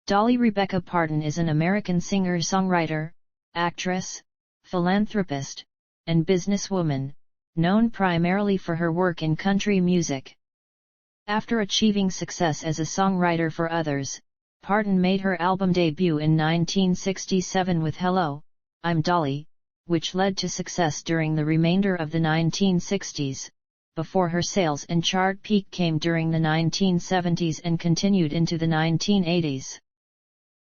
Dolly Rebecca Parton is an American singer-songwriter, actress, philanthropist, and businesswoman, known primarily for her work in country music. After achieving success as a songwriter for others, Parton made her album debut in 1967 with Hello, I'm Dolly, which led to success during the remainder of the 1960s, before her sales and chart peak came during the 1970s and continued into the 1980s.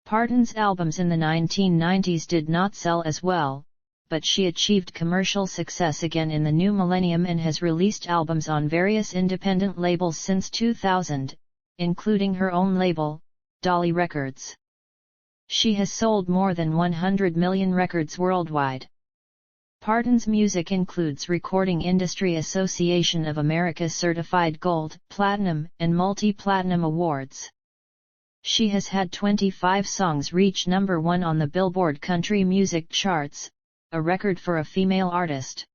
Parton's albums in the 1990s did not sell as well, but she achieved commercial success again in the new millennium and has released albums on various independent labels since 2000, including her own label, Dolly Records. She has sold more than 100 million records worldwide. Parton's music includes Recording Industry Association of America certified gold, platinum, and multi-platinum awards. She has had 25 songs reach number 1 on the Billboard country music charts, a record for a female artist.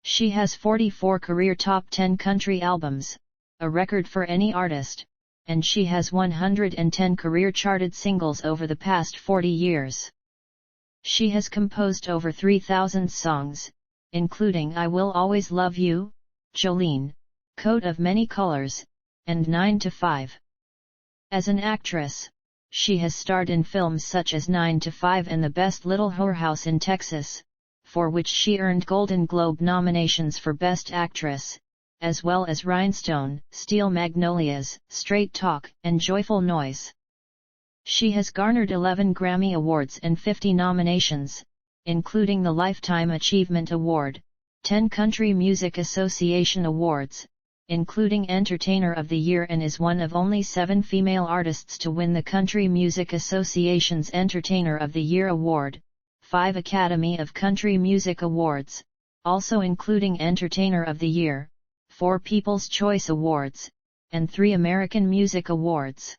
She has 44 career top 10 country albums, a record for any artist, and she has 110 career charted singles over the past 40 years. She has composed over 3,000 songs, including I Will Always Love You, Jolene, Coat of Many Colors, and 9 to 5. As an actress, she has starred in films such as 9 to 5 and The Best Little Whorehouse in Texas, for which she earned Golden Globe nominations for Best Actress, as well as Rhinestone, Steel Magnolias, Straight Talk, and Joyful Noise. She has garnered 11 Grammy Awards and 50 nominations, including the Lifetime Achievement Award, 10 Country Music Association Awards, including Entertainer of the Year, and is one of only 7 female artists to win the Country Music Association's Entertainer of the Year Award, 5 Academy of Country Music Awards, also including Entertainer of the Year, 4 People's Choice Awards, and 3 American Music Awards.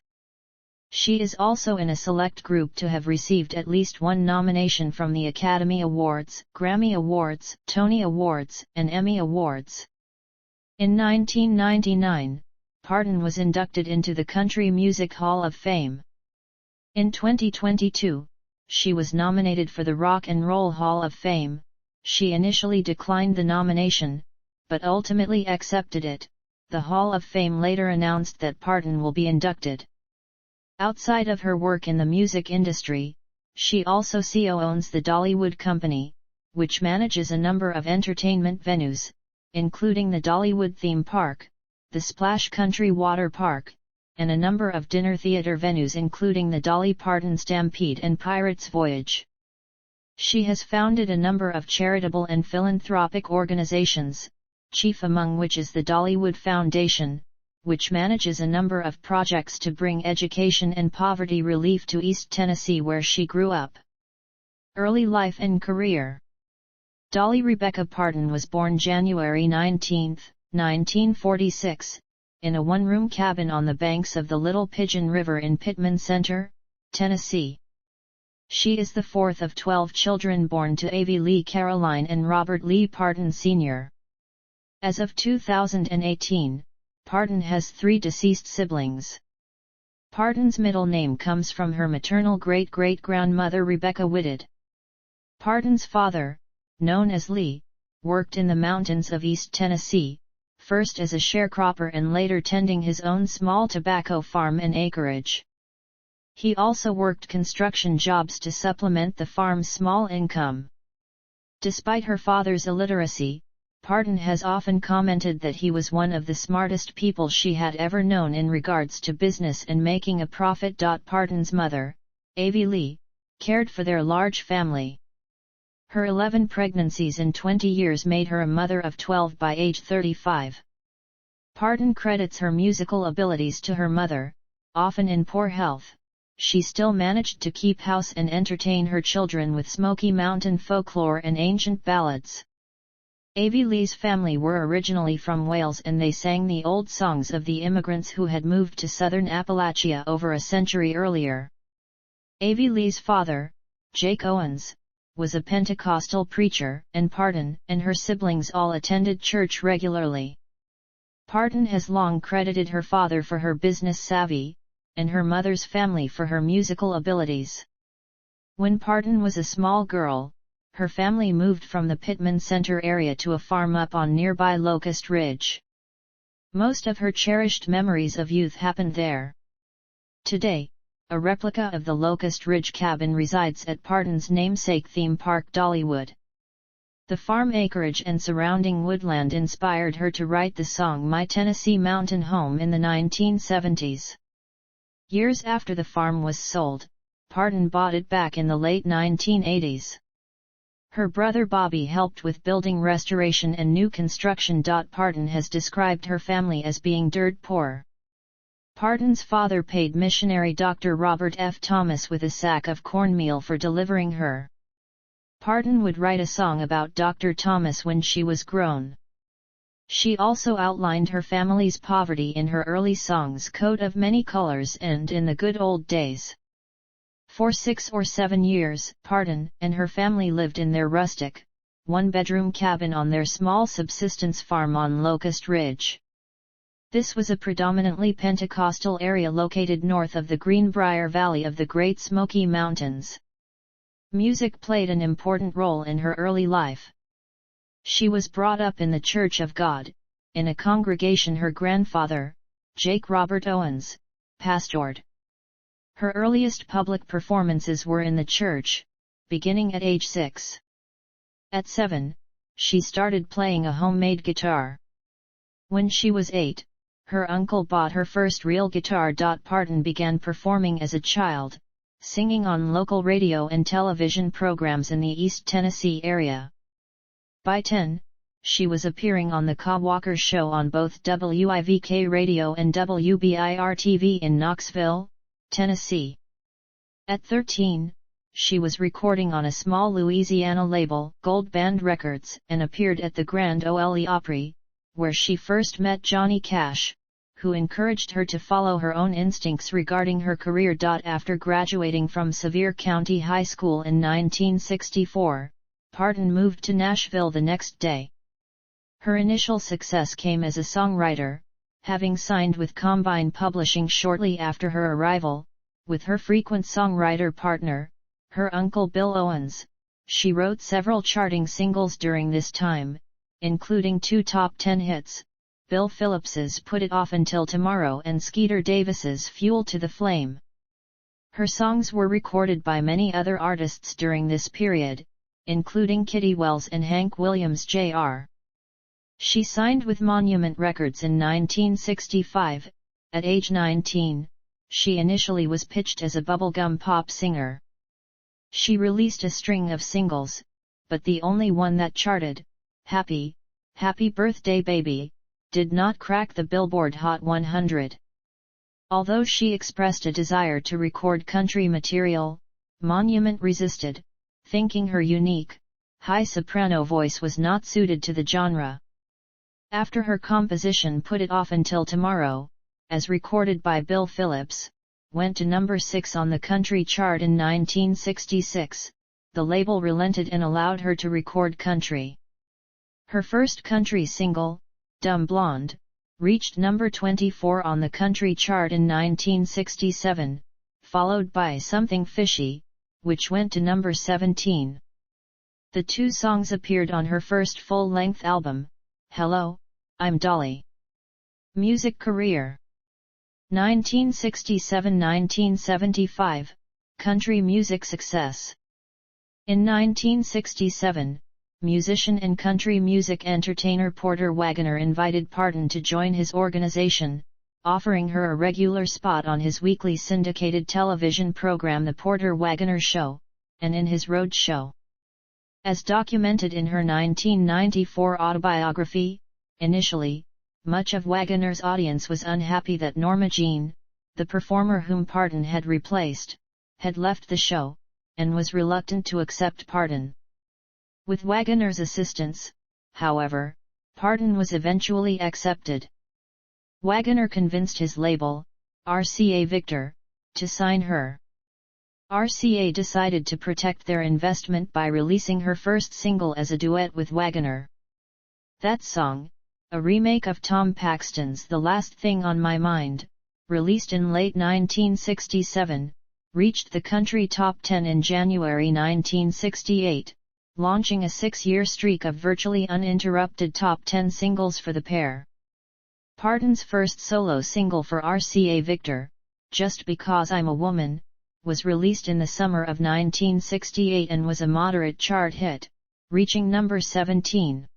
She is also in a select group to have received at least 1 nomination from the Academy Awards, Grammy Awards, Tony Awards, and Emmy Awards. In 1999, Parton was inducted into the Country Music Hall of Fame. In 2022, she was nominated for the Rock and Roll Hall of Fame. She initially declined the nomination, but ultimately accepted it. The Hall of Fame later announced that Parton will be inducted. Outside of her work in the music industry, she also co-owns the Dollywood Company, which manages a number of entertainment venues, including the Dollywood Theme Park, the Splash Country Water Park, and a number of dinner theater venues including the Dolly Parton Stampede and Pirates Voyage. She has founded a number of charitable and philanthropic organizations, chief among which is the Dollywood Foundation, which manages a number of projects to bring education and poverty relief to East Tennessee where she grew up. Early life and career. Dolly Rebecca Parton was born January 19, 1946, in a one-room cabin on the banks of the Little Pigeon River in Pittman Center, Tennessee. She is the 4th of 12 children born to Avie Lee Caroline and Robert Lee Parton Sr. As of 2018, Parton has 3 deceased siblings. Parton's middle name comes from her maternal great-great-grandmother Rebecca Whitted. Parton's father, known as Lee, worked in the mountains of East Tennessee, first as a sharecropper and later tending his own small tobacco farm and acreage. He also worked construction jobs to supplement the farm's small income. Despite her father's illiteracy, Parton has often commented that he was one of the smartest people she had ever known in regards to business and making a profit. Parton's mother, Avie Lee, cared for their large family. Her 11 pregnancies in 20 years made her a mother of 12 by age 35. Parton credits her musical abilities to her mother. Often in poor health, she still managed to keep house and entertain her children with Smoky Mountain folklore and ancient ballads. Avie Lee's family were originally from Wales and they sang the old songs of the immigrants who had moved to southern Appalachia over a century earlier. Avie Lee's father, Jake Owens, was a Pentecostal preacher, and Parton and her siblings all attended church regularly. Parton has long credited her father for her business savvy, and her mother's family for her musical abilities. When Parton was a small girl, her family moved from the Pittman Center area to a farm up on nearby Locust Ridge. Most of her cherished memories of youth happened there. Today, a replica of the Locust Ridge cabin resides at Parton's namesake theme park Dollywood. The farm acreage and surrounding woodland inspired her to write the song My Tennessee Mountain Home in the 1970s. Years after the farm was sold, Parton bought it back in the late 1980s. Her brother Bobby helped with building restoration and new construction. Parton has described her family as being dirt poor. Parton's father paid missionary Dr. Robert F. Thomas with a sack of cornmeal for delivering her. Parton would write a song about Dr. Thomas when she was grown. She also outlined her family's poverty in her early songs Coat of Many Colors and In the Good Old Days. For 6 or 7 years, Parton and her family lived in their rustic, one-bedroom cabin on their small subsistence farm on Locust Ridge. This was a predominantly Pentecostal area located north of the Greenbrier Valley of the Great Smoky Mountains. Music played an important role in her early life. She was brought up in the Church of God, in a congregation her grandfather, Jake Robert Owens, pastored. Her earliest public performances were in the church, beginning at age 6. At 7, she started playing a homemade guitar. When she was 8, her uncle bought her first real guitar. Parton began performing as a child, singing on local radio and television programs in the East Tennessee area. By 10, she was appearing on the Ka Walker Show on both WIVK Radio and WBIR-TV in Knoxville, Tennessee. At 13, she was recording on a small Louisiana label, Gold Band Records, and appeared at the Grand Ole Opry, where she first met Johnny Cash, who encouraged her to follow her own instincts regarding her career. After graduating from Sevier County High School in 1964, Parton moved to Nashville the next day. Her initial success came as a songwriter, having signed with Combine Publishing shortly after her arrival. With her frequent songwriter partner, her uncle Bill Owens, she wrote several charting singles during this time, including 2 top 10 hits, Bill Phillips's Put It Off Until Tomorrow and Skeeter Davis's Fuel to the Flame. Her songs were recorded by many other artists during this period, including Kitty Wells and Hank Williams Jr. She signed with Monument Records in 1965. At age 19, she initially was pitched as a bubblegum pop singer. She released a string of singles, but the only one that charted, Happy, Happy Birthday Baby, did not crack the Billboard Hot 100. Although she expressed a desire to record country material, Monument resisted, thinking her unique, high soprano voice was not suited to the genre. After her composition Put It Off Until Tomorrow, as recorded by Bill Phillips, went to number 6 on the country chart in 1966, the label relented and allowed her to record country. Her first country single, Dumb Blonde, reached number 24 on the country chart in 1967, followed by Something Fishy, which went to number 17. The 2 songs appeared on her first full-length album, Hello, I'm Dolly. Music career. 1967–1975, country music success. In 1967, musician and country music entertainer Porter Wagoner invited Parton to join his organization, offering her a regular spot on his weekly syndicated television program The Porter Wagoner Show, and in his road show. As documented in her 1994 autobiography, initially, much of Wagoner's audience was unhappy that Norma Jean, the performer whom Parton had replaced, had left the show, and was reluctant to accept Parton. With Wagoner's assistance, however, Parton was eventually accepted. Wagoner convinced his label, RCA Victor, to sign her. RCA decided to protect their investment by releasing her first single as a duet with Wagoner. That song, a remake of Tom Paxton's The Last Thing on My Mind, released in late 1967, reached the country top 10 in January 1968, launching a 6-year streak of virtually uninterrupted top 10 singles for the pair. Parton's first solo single for RCA Victor, Just Because I'm a Woman, was released in the summer of 1968 and was a moderate chart hit, reaching number 17.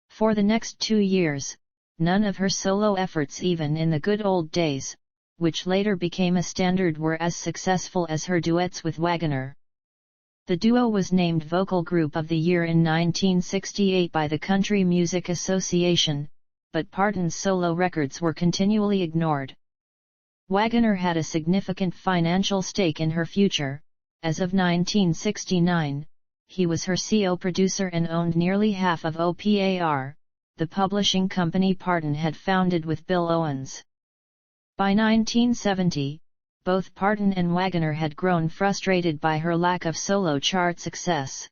For the next 2 years, none of her solo efforts, even in the good old days, which later became a standard, were as successful as her duets with Wagoner. The duo was named Vocal Group of the Year in 1968 by the Country Music Association, but Parton's solo records were continually ignored. Wagoner had a significant financial stake in her future. As of 1969, he was her CO producer and owned nearly half of OPAR, the publishing company Parton had founded with Bill Owens. By 1970, both Parton and Wagoner had grown frustrated by her lack of solo chart success.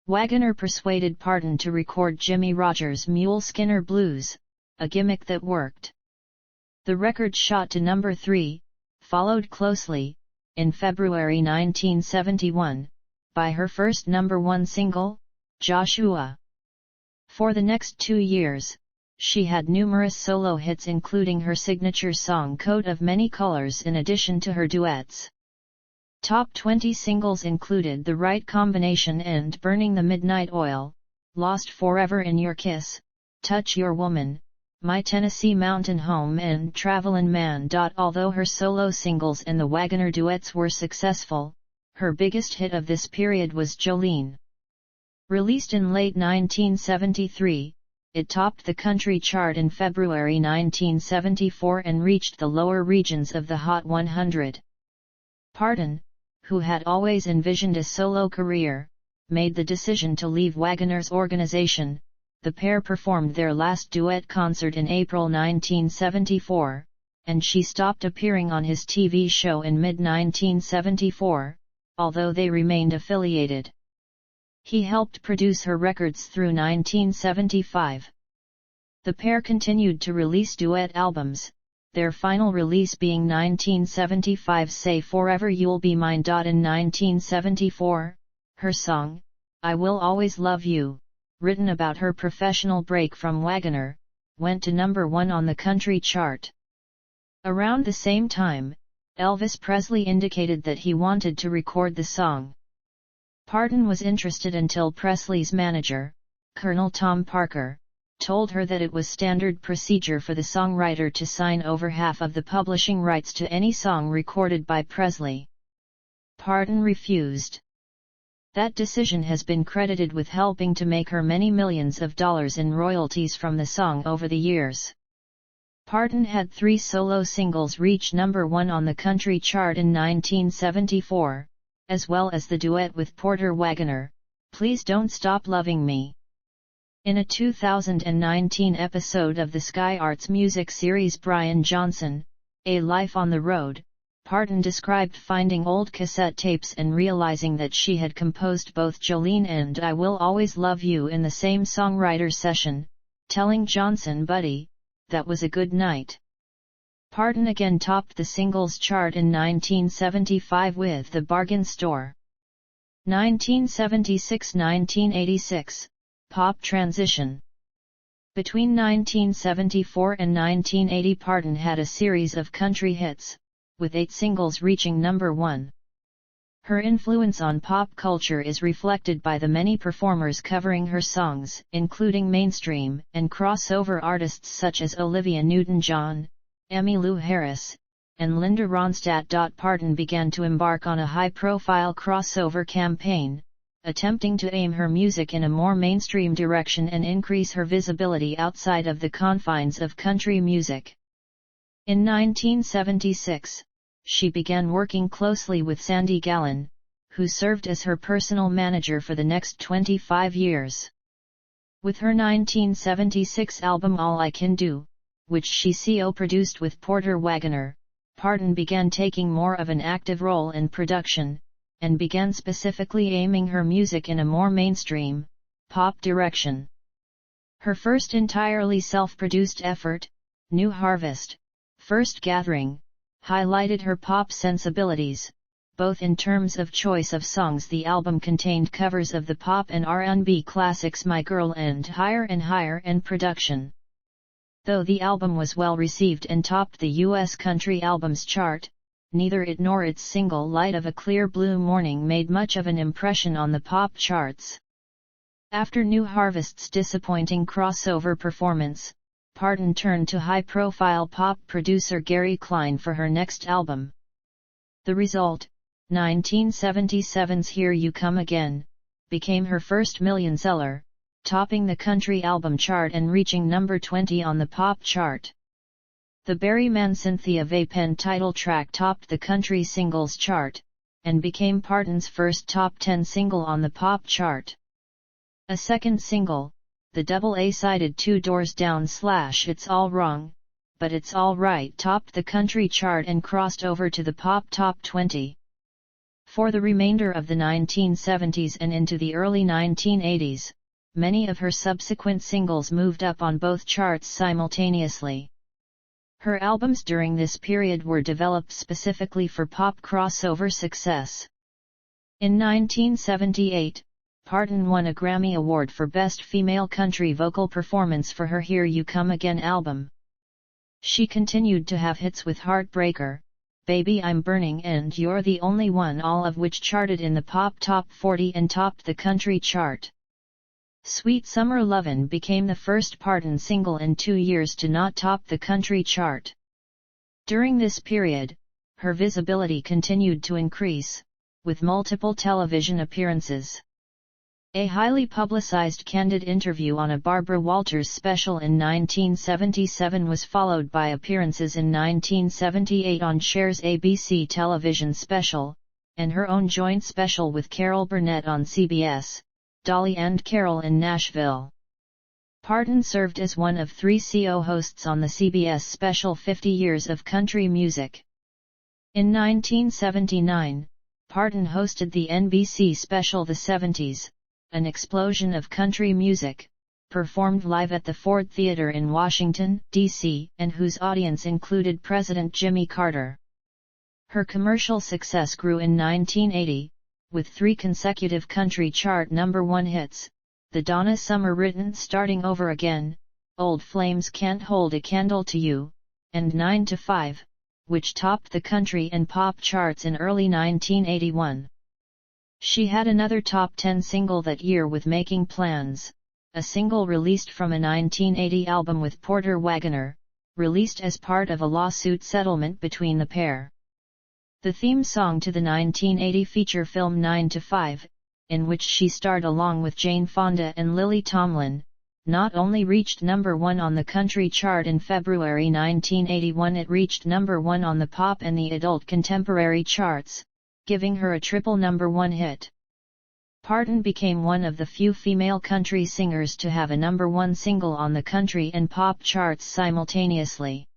Wagoner persuaded Parton to record Jimmie Rogers' Mule Skinner Blues, a gimmick that worked. The record shot to number 3, followed closely, in February 1971, by her first number 1 single, Joshua. For the next 2 years, she had numerous solo hits, including her signature song Coat of Many Colors in addition to her duets. Top 20 singles included The Right Combination and Burning the Midnight Oil, Lost Forever in Your Kiss, Touch Your Woman, My Tennessee Mountain Home and Travelin' Man. Although her solo singles and the Wagoner duets were successful, her biggest hit of this period was Jolene. Released in late 1973, it topped the country chart in February 1974 and reached the lower regions of the Hot 100. Parton, who had always envisioned a solo career, made the decision to leave Wagoner's organization. The pair performed their last duet concert in April 1974, and she stopped appearing on his TV show in mid-1974, although they remained affiliated. He helped produce her records through 1975. The pair continued to release duet albums, their final release being 1975's Say Forever You'll Be Mine. In 1974, her song, I Will Always Love You, written about her professional break from Wagoner, went to number 1 on the country chart. Around the same time, Elvis Presley indicated that he wanted to record the song. Parton was interested until Presley's manager, Colonel Tom Parker, told her that it was standard procedure for the songwriter to sign over half of the publishing rights to any song recorded by Presley. Parton refused. That decision has been credited with helping to make her many millions of dollars in royalties from the song over the years. Parton had 3 solo singles reach number 1 on the country chart in 1974, as well as the duet with Porter Wagoner, Please Don't Stop Loving Me. In a 2019 episode of the Sky Arts music series Brian Johnson, A Life on the Road, Parton described finding old cassette tapes and realizing that she had composed both Jolene and I Will Always Love You in the same songwriter session, telling Johnson, "Buddy, that was a good night." Parton again topped the singles chart in 1975 with The Bargain Store. 1976–1986, Pop Transition. Between 1974 and 1980 Parton had a series of country hits, with 8 singles reaching number 1. Her influence on pop culture is reflected by the many performers covering her songs, including mainstream and crossover artists such as Olivia Newton-John, Emmylou Harris, and Linda Ronstadt. Parton began to embark on a high-profile crossover campaign, attempting to aim her music in a more mainstream direction and increase her visibility outside of the confines of country music. In 1976, she began working closely with Sandy Gallin, who served as her personal manager for the next 25 years. With her 1976 album All I Can Do, which she co-produced with Porter Wagoner, Parton began taking more of an active role in production, and began specifically aiming her music in a more mainstream, pop direction. Her first entirely self-produced effort, New Harvest, First Gathering, highlighted her pop sensibilities, both in terms of choice of songs. The album contained covers of the pop and R&B classics My Girl and Higher and production. Though the album was well received and topped the U.S. Country Albums chart, neither it nor its single Light of a Clear Blue Morning made much of an impression on the pop charts. After New Harvest's disappointing crossover performance, Parton turned to high-profile pop producer Gary Klein for her next album. The result, 1977's Here You Come Again, became her first million-seller, topping the country album chart and reaching number 20 on the pop chart. The Barry Mann-Cynthia Vapin title track topped the country singles chart, and became Parton's first top 10 single on the pop chart. A second single, the double A-sided Two Doors Down / It's All Wrong, But It's All Right, topped the country chart and crossed over to the pop top 20. For the remainder of the 1970s and into the early 1980s, many of her subsequent singles moved up on both charts simultaneously. Her albums during this period were developed specifically for pop crossover success. In 1978, Parton won a Grammy Award for Best Female Country Vocal Performance for her Here You Come Again album. She continued to have hits with Heartbreaker, Baby I'm Burning and You're the Only One, all of which charted in the pop top 40 and topped the country chart. Sweet Summer Lovin' became the first Parton single in 2 years to not top the country chart. During this period, her visibility continued to increase, with multiple television appearances. A highly publicized candid interview on a Barbara Walters special in 1977 was followed by appearances in 1978 on Cher's ABC television special, and her own joint special with Carol Burnett on CBS, Dolly and Carol in Nashville. Parton served as one of 3 co-hosts on the CBS special 50 Years of Country Music. In 1979, Parton hosted the NBC special The 70s, An Explosion of Country Music, performed live at the Ford Theater in Washington, D.C., and whose audience included President Jimmy Carter. Her commercial success grew in 1980, with 3 consecutive country chart number 1 hits, the Donna Summer written Starting Over Again, Old Flames Can't Hold a Candle to You, and 9 to 5, which topped the country and pop charts in early 1981. She had another top 10 single that year with Making Plans, a single released from a 1980 album with Porter Wagoner, released as part of a lawsuit settlement between the pair. The theme song to the 1980 feature film 9 to 5, in which she starred along with Jane Fonda and Lily Tomlin, not only reached number 1 on the country chart in February 1981, it reached number 1 on the pop and the adult contemporary charts, giving her a triple number 1 hit. Parton became one of the few female country singers to have a number 1 single on the country and pop charts simultaneously.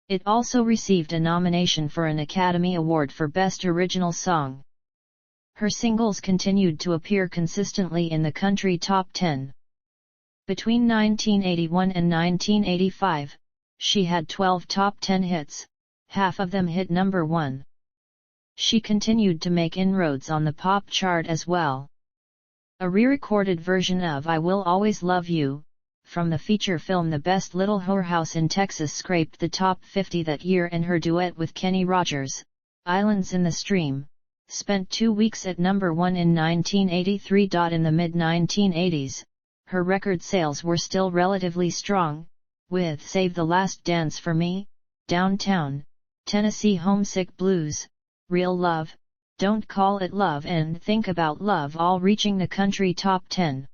It also received a nomination for an Academy Award for Best Original Song. Her singles continued to appear consistently in the country top 10. Between 1981 and 1985, she had 12 top 10 hits, half of them hit number 1. She continued to make inroads on the pop chart as well. A re-recorded version of I Will Always Love You, from the feature film The Best Little Whorehouse in Texas, scraped the top 50 that year, and her duet with Kenny Rogers, Islands in the Stream, spent 2 weeks at number 1 in 1983. In the mid-1980s, her record sales were still relatively strong, with Save the Last Dance for Me, Downtown, Tennessee Homesick Blues, Real Love, Don't Call It Love and Think About Love all reaching the country top 10.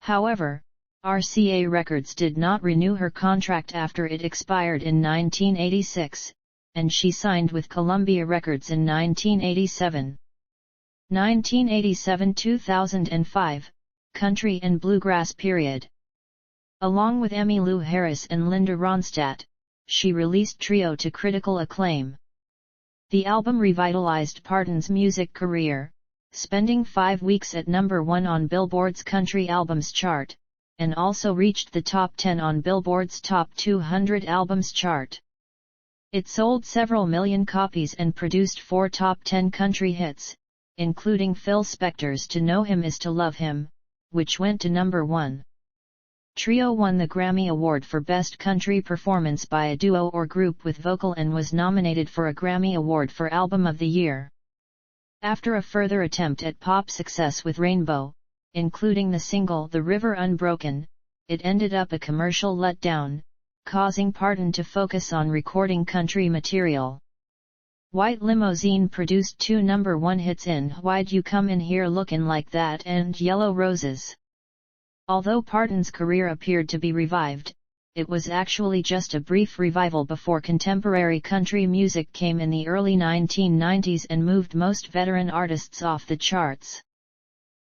However, RCA Records did not renew her contract after it expired in 1986, and she signed with Columbia Records in 1987. 1987–2005, Country and Bluegrass period. Along with Emmylou Harris and Linda Ronstadt, she released Trio to critical acclaim. The album revitalized Parton's music career, spending 5 weeks at number 1 on Billboard's Country Albums chart, and also reached the top 10 on Billboard's Top 200 Albums chart. It sold several million copies and produced 4 top 10 country hits, including Phil Spector's To Know Him Is to Love Him, which went to number 1. Trio won the Grammy Award for Best Country Performance by a Duo or Group with Vocal and was nominated for a Grammy Award for Album of the Year. After a further attempt at pop success with Rainbow, including the single The River Unbroken, it ended up a commercial letdown, causing Parton to focus on recording country material. White Limousine produced 2 number 1 hits in Why'd You Come In Here Lookin' Like That and Yellow Roses. Although Parton's career appeared to be revived, it was actually just a brief revival before contemporary country music came in the early 1990s and moved most veteran artists off the charts.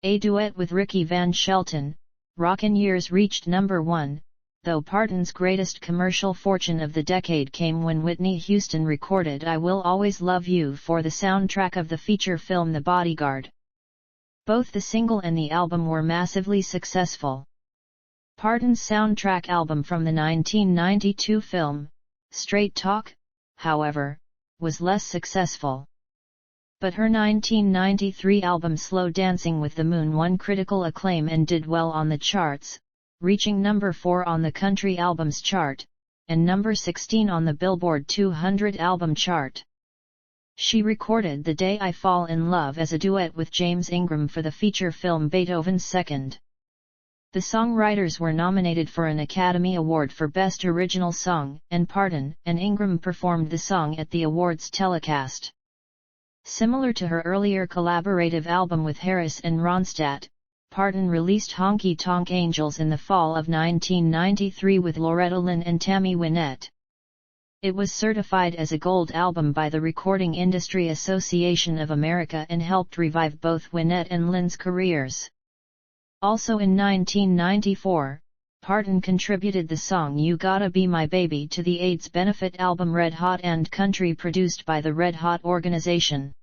A duet with Ricky Van Shelton, Rockin' Years reached number 1, though Parton's greatest commercial fortune of the decade came when Whitney Houston recorded I Will Always Love You for the soundtrack of the feature film The Bodyguard. Both the single and the album were massively successful. Parton's soundtrack album from the 1992 film, Straight Talk, however, was less successful. But her 1993 album Slow Dancing with the Moon won critical acclaim and did well on the charts, reaching number 4 on the Country Albums chart, and number 16 on the Billboard 200 album chart. She recorded The Day I Fall in Love as a duet with James Ingram for the feature film Beethoven's Second. The songwriters were nominated for an Academy Award for Best Original Song, and Parton and Ingram performed the song at the awards telecast. Similar to her earlier collaborative album with Harris and Ronstadt, Parton released Honky Tonk Angels in the fall of 1993 with Loretta Lynn and Tammy Wynette. It was certified as a gold album by the Recording Industry Association of America and helped revive both Wynette and Lynn's careers. Also in 1994, Parton contributed the song You Gotta Be My Baby to the AIDS benefit album Red Hot and Country produced by the Red Hot organization.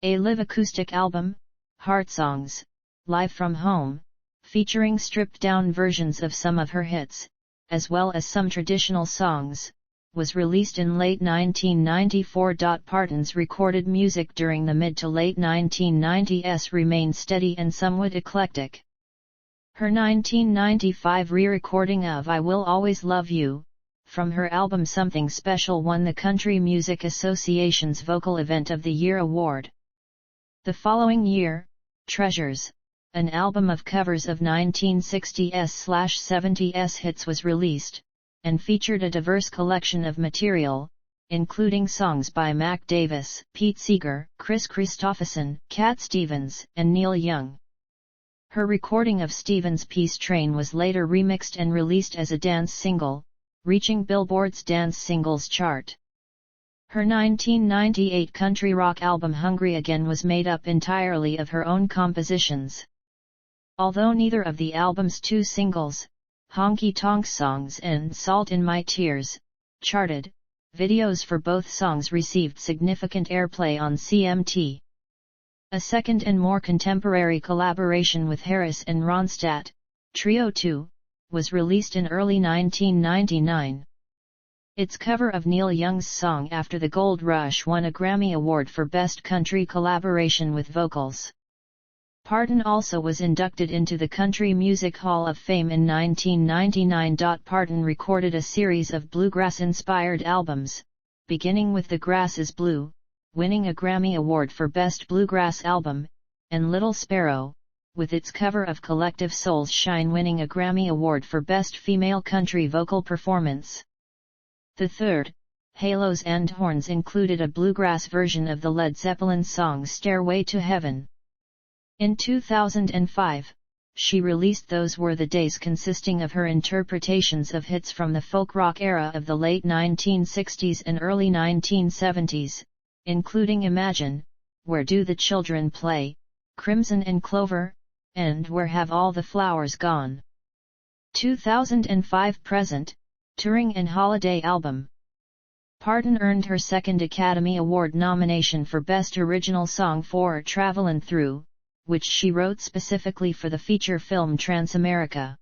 A live acoustic album, Heart Songs, Live from Home, featuring stripped-down versions of some of her hits, as well as some traditional songs, was released in late 1994. Parton's recorded music during the mid to late 1990s remained steady and somewhat eclectic. Her 1995 re-recording of I Will Always Love You, from her album Something Special, won the Country Music Association's Vocal Event of the Year award. The following year, Treasures, an album of covers of 1960s/70s hits, was released, and featured a diverse collection of material, including songs by Mac Davis, Pete Seeger, Chris Christopherson, Cat Stevens, and Neil Young. Her recording of Stevens' Peace Train was later remixed and released as a dance single, reaching Billboard's Dance Singles chart. Her 1998 country rock album Hungry Again was made up entirely of her own compositions. Although neither of the album's 2 singles, Honky Tonk Songs and Salt in My Tears, charted, videos for both songs received significant airplay on CMT. A second and more contemporary collaboration with Harris and Ronstadt, Trio 2, was released in early 1999. Its cover of Neil Young's song After the Gold Rush won a Grammy Award for Best Country Collaboration with Vocals. Parton also was inducted into the Country Music Hall of Fame in 1999. Parton recorded a series of bluegrass-inspired albums, beginning with The Grass is Blue, winning a Grammy Award for Best Bluegrass Album, and Little Sparrow, with its cover of Collective Soul's Shine, winning a Grammy Award for Best Female Country Vocal Performance. The third, Halos and Horns, included a bluegrass version of the Led Zeppelin song Stairway to Heaven. In 2005, she released Those Were the Days, consisting of her interpretations of hits from the folk rock era of the late 1960s and early 1970s, including Imagine, Where Do the Children Play, Crimson and Clover, and Where Have All the Flowers Gone. 2005 present, Touring and Holiday Album. Parton earned her second Academy Award nomination for Best Original Song for Travelin' Through, which she wrote specifically for the feature film Transamerica.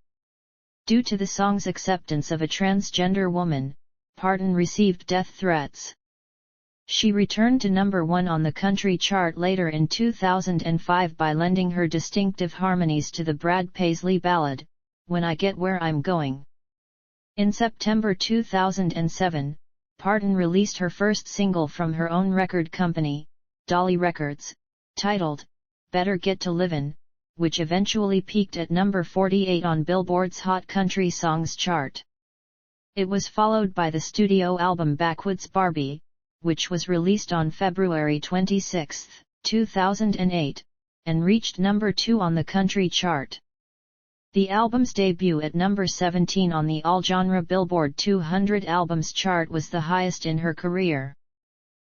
Due to the song's acceptance of a transgender woman, Parton received death threats. She returned to number 1 on the country chart later in 2005 by lending her distinctive harmonies to the Brad Paisley ballad, When I Get Where I'm Going. In September 2007, Parton released her first single from her own record company, Dolly Records, titled, Better Get to Livin', which eventually peaked at number 48 on Billboard's Hot Country Songs chart. It was followed by the studio album Backwoods Barbie, which was released on February 26, 2008, and reached number 2 on the country chart. The album's debut at number 17 on the all-genre Billboard 200 albums chart was the highest in her career.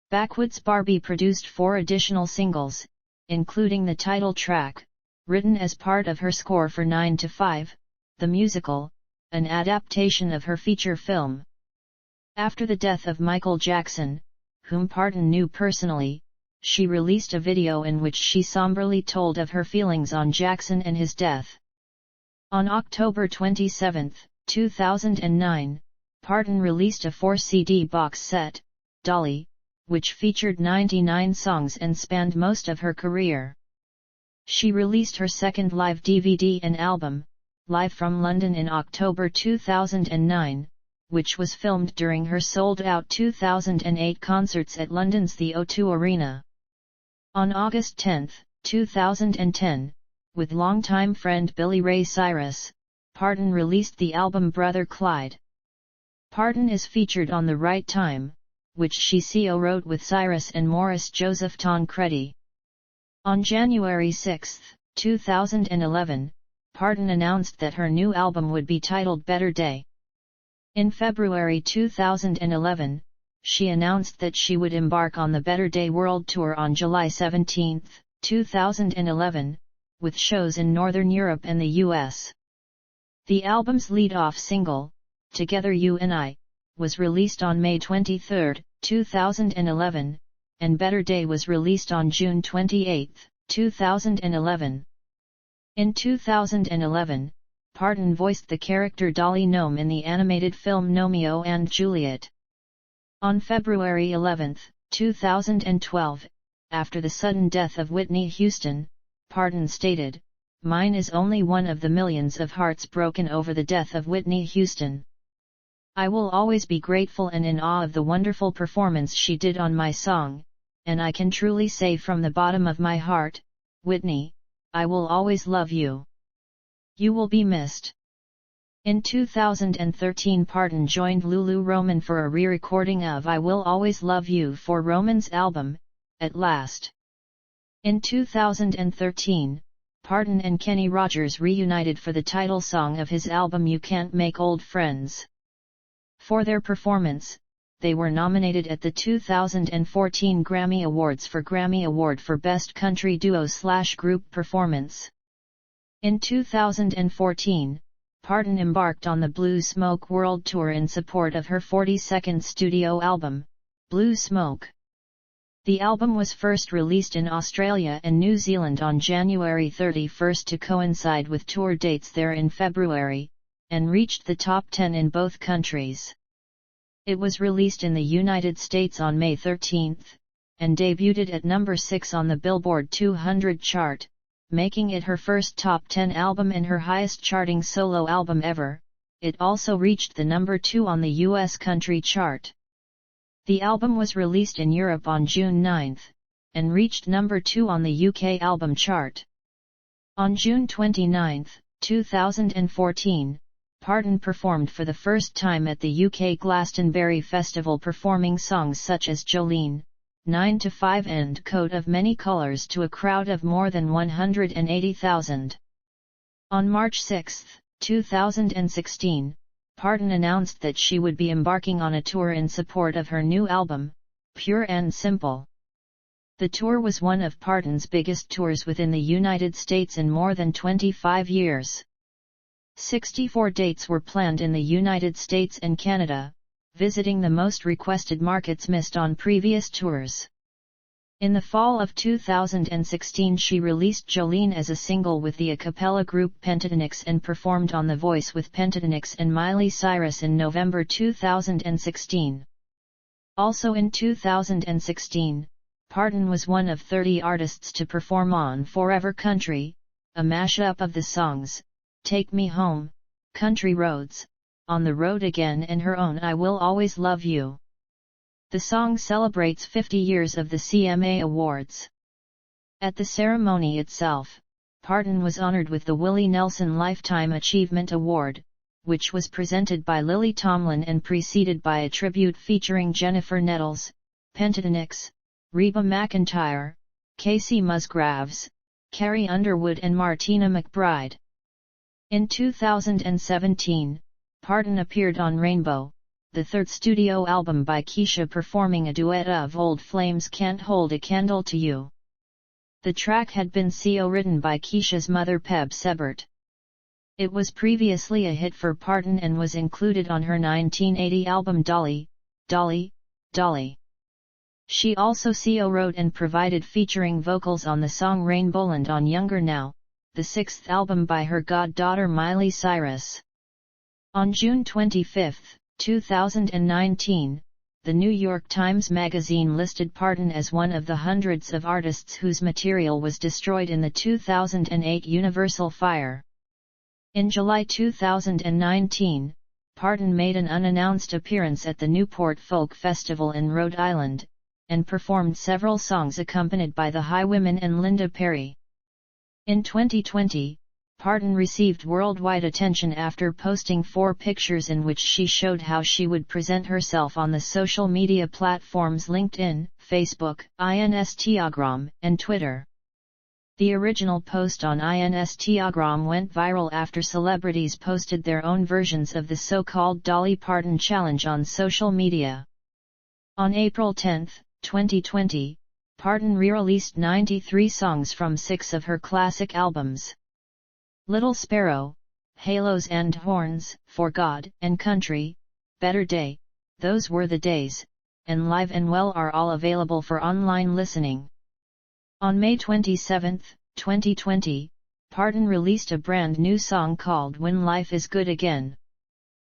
Backwoods Barbie produced 4 additional singles, including the title track, written as part of her score for 9 to 5, the musical, an adaptation of her feature film. After the death of Michael Jackson, whom Parton knew personally, she released a video in which she somberly told of her feelings on Jackson and his death. On October 27, 2009, Parton released a 4-CD box set, Dolly, which featured 99 songs and spanned most of her career. She released her second live DVD and album, Live from London, in October 2009, which was filmed during her sold-out 2008 concerts at London's The O2 Arena. On August 10, 2010, with longtime friend Billy Ray Cyrus, Parton released the album Brother Clyde. Parton is featured on The Right Time, which she co-wrote with Cyrus and Morris Joseph Tancredi. On January 6, 2011, Parton announced that her new album would be titled Better Day. In February 2011, she announced that she would embark on the Better Day World Tour on July 17, 2011, with shows in Northern Europe and the US. The album's lead-off single, Together You and I, was released on May 23, 2011, and Better Day was released on June 28, 2011. In 2011, Parton voiced the character Dolly Gnome in the animated film Romeo and Juliet. On February 11, 2012, after the sudden death of Whitney Houston, Parton stated, "Mine is only one of the millions of hearts broken over the death of Whitney Houston. I will always be grateful and in awe of the wonderful performance she did on my song, and I can truly say from the bottom of my heart, Whitney, I will always love you. You will be missed." In 2013, Parton joined Lulu Roman for a re-recording of I Will Always Love You for Roman's album, At Last. In 2013, Parton and Kenny Rogers reunited for the title song of his album You Can't Make Old Friends. For their performance, they were nominated at the 2014 Grammy Awards for Grammy Award for Best Country Duo/Group Performance. In 2014, Parton embarked on the Blue Smoke World Tour in support of her 42nd studio album, Blue Smoke. The album was first released in Australia and New Zealand on January 31 to coincide with tour dates there in February, and reached the top 10 in both countries. It was released in the United States on May 13, and debuted at number 6 on the Billboard 200 chart, making it her first top 10 album and her highest charting solo album ever. It also reached the number 2 on the US country chart. The album was released in Europe on June 9, and reached number 2 on the UK album chart. On June 29, 2014, Parton performed for the first time at the UK Glastonbury Festival, performing songs such as Jolene, 9 to 5 and Coat of Many Colours to a crowd of more than 180,000. On March 6, 2016, Parton announced that she would be embarking on a tour in support of her new album, Pure and Simple. The tour was one of Parton's biggest tours within the United States in more than 25 years. 64 dates were planned in the United States and Canada, visiting the most requested markets missed on previous tours. In the fall of 2016 she released Jolene as a single with the a cappella group Pentatonix and performed on The Voice with Pentatonix and Miley Cyrus in November 2016. Also in 2016, Parton was one of 30 artists to perform on Forever Country, a mashup of the songs, Take Me Home, Country Roads, On the Road Again and her own I Will Always Love You. The song celebrates 50 years of the CMA Awards. At the ceremony itself, Parton was honored with the Willie Nelson Lifetime Achievement Award, which was presented by Lily Tomlin and preceded by a tribute featuring Jennifer Nettles, Pentatonix, Reba McEntire, Casey Musgraves, Carrie Underwood and Martina McBride. In 2017, Parton appeared on Rainbow, the third studio album by Keisha, performing a duet of Old Flames' Can't Hold a Candle to You. The track had been co-written by Keisha's mother Peb Sebert. It was previously a hit for Parton and was included on her 1980 album Dolly, Dolly, Dolly. She also co-wrote and provided featuring vocals on the song Rainbowland on Younger Now, the sixth album by her goddaughter Miley Cyrus. On June 25, 2019, the New York Times Magazine listed Parton as one of the hundreds of artists whose material was destroyed in the 2008 Universal fire. In July 2019, Parton made an unannounced appearance at the Newport Folk Festival in Rhode Island, and performed several songs accompanied by the Highwomen and Linda Perry. In 2020, Parton received worldwide attention after posting 4 pictures in which she showed how she would present herself on the social media platforms LinkedIn, Facebook, Instagram, and Twitter. The original post on Instagram went viral after celebrities posted their own versions of the so-called Dolly Parton challenge on social media. On April 10, 2020, Parton re-released 93 songs from 6 of her classic albums. Little Sparrow, Halos and Horns, For God and Country, Better Day, Those Were the Days, and Live and Well are all available for online listening. On May 27, 2020, Parton released a brand new song called When Life Is Good Again.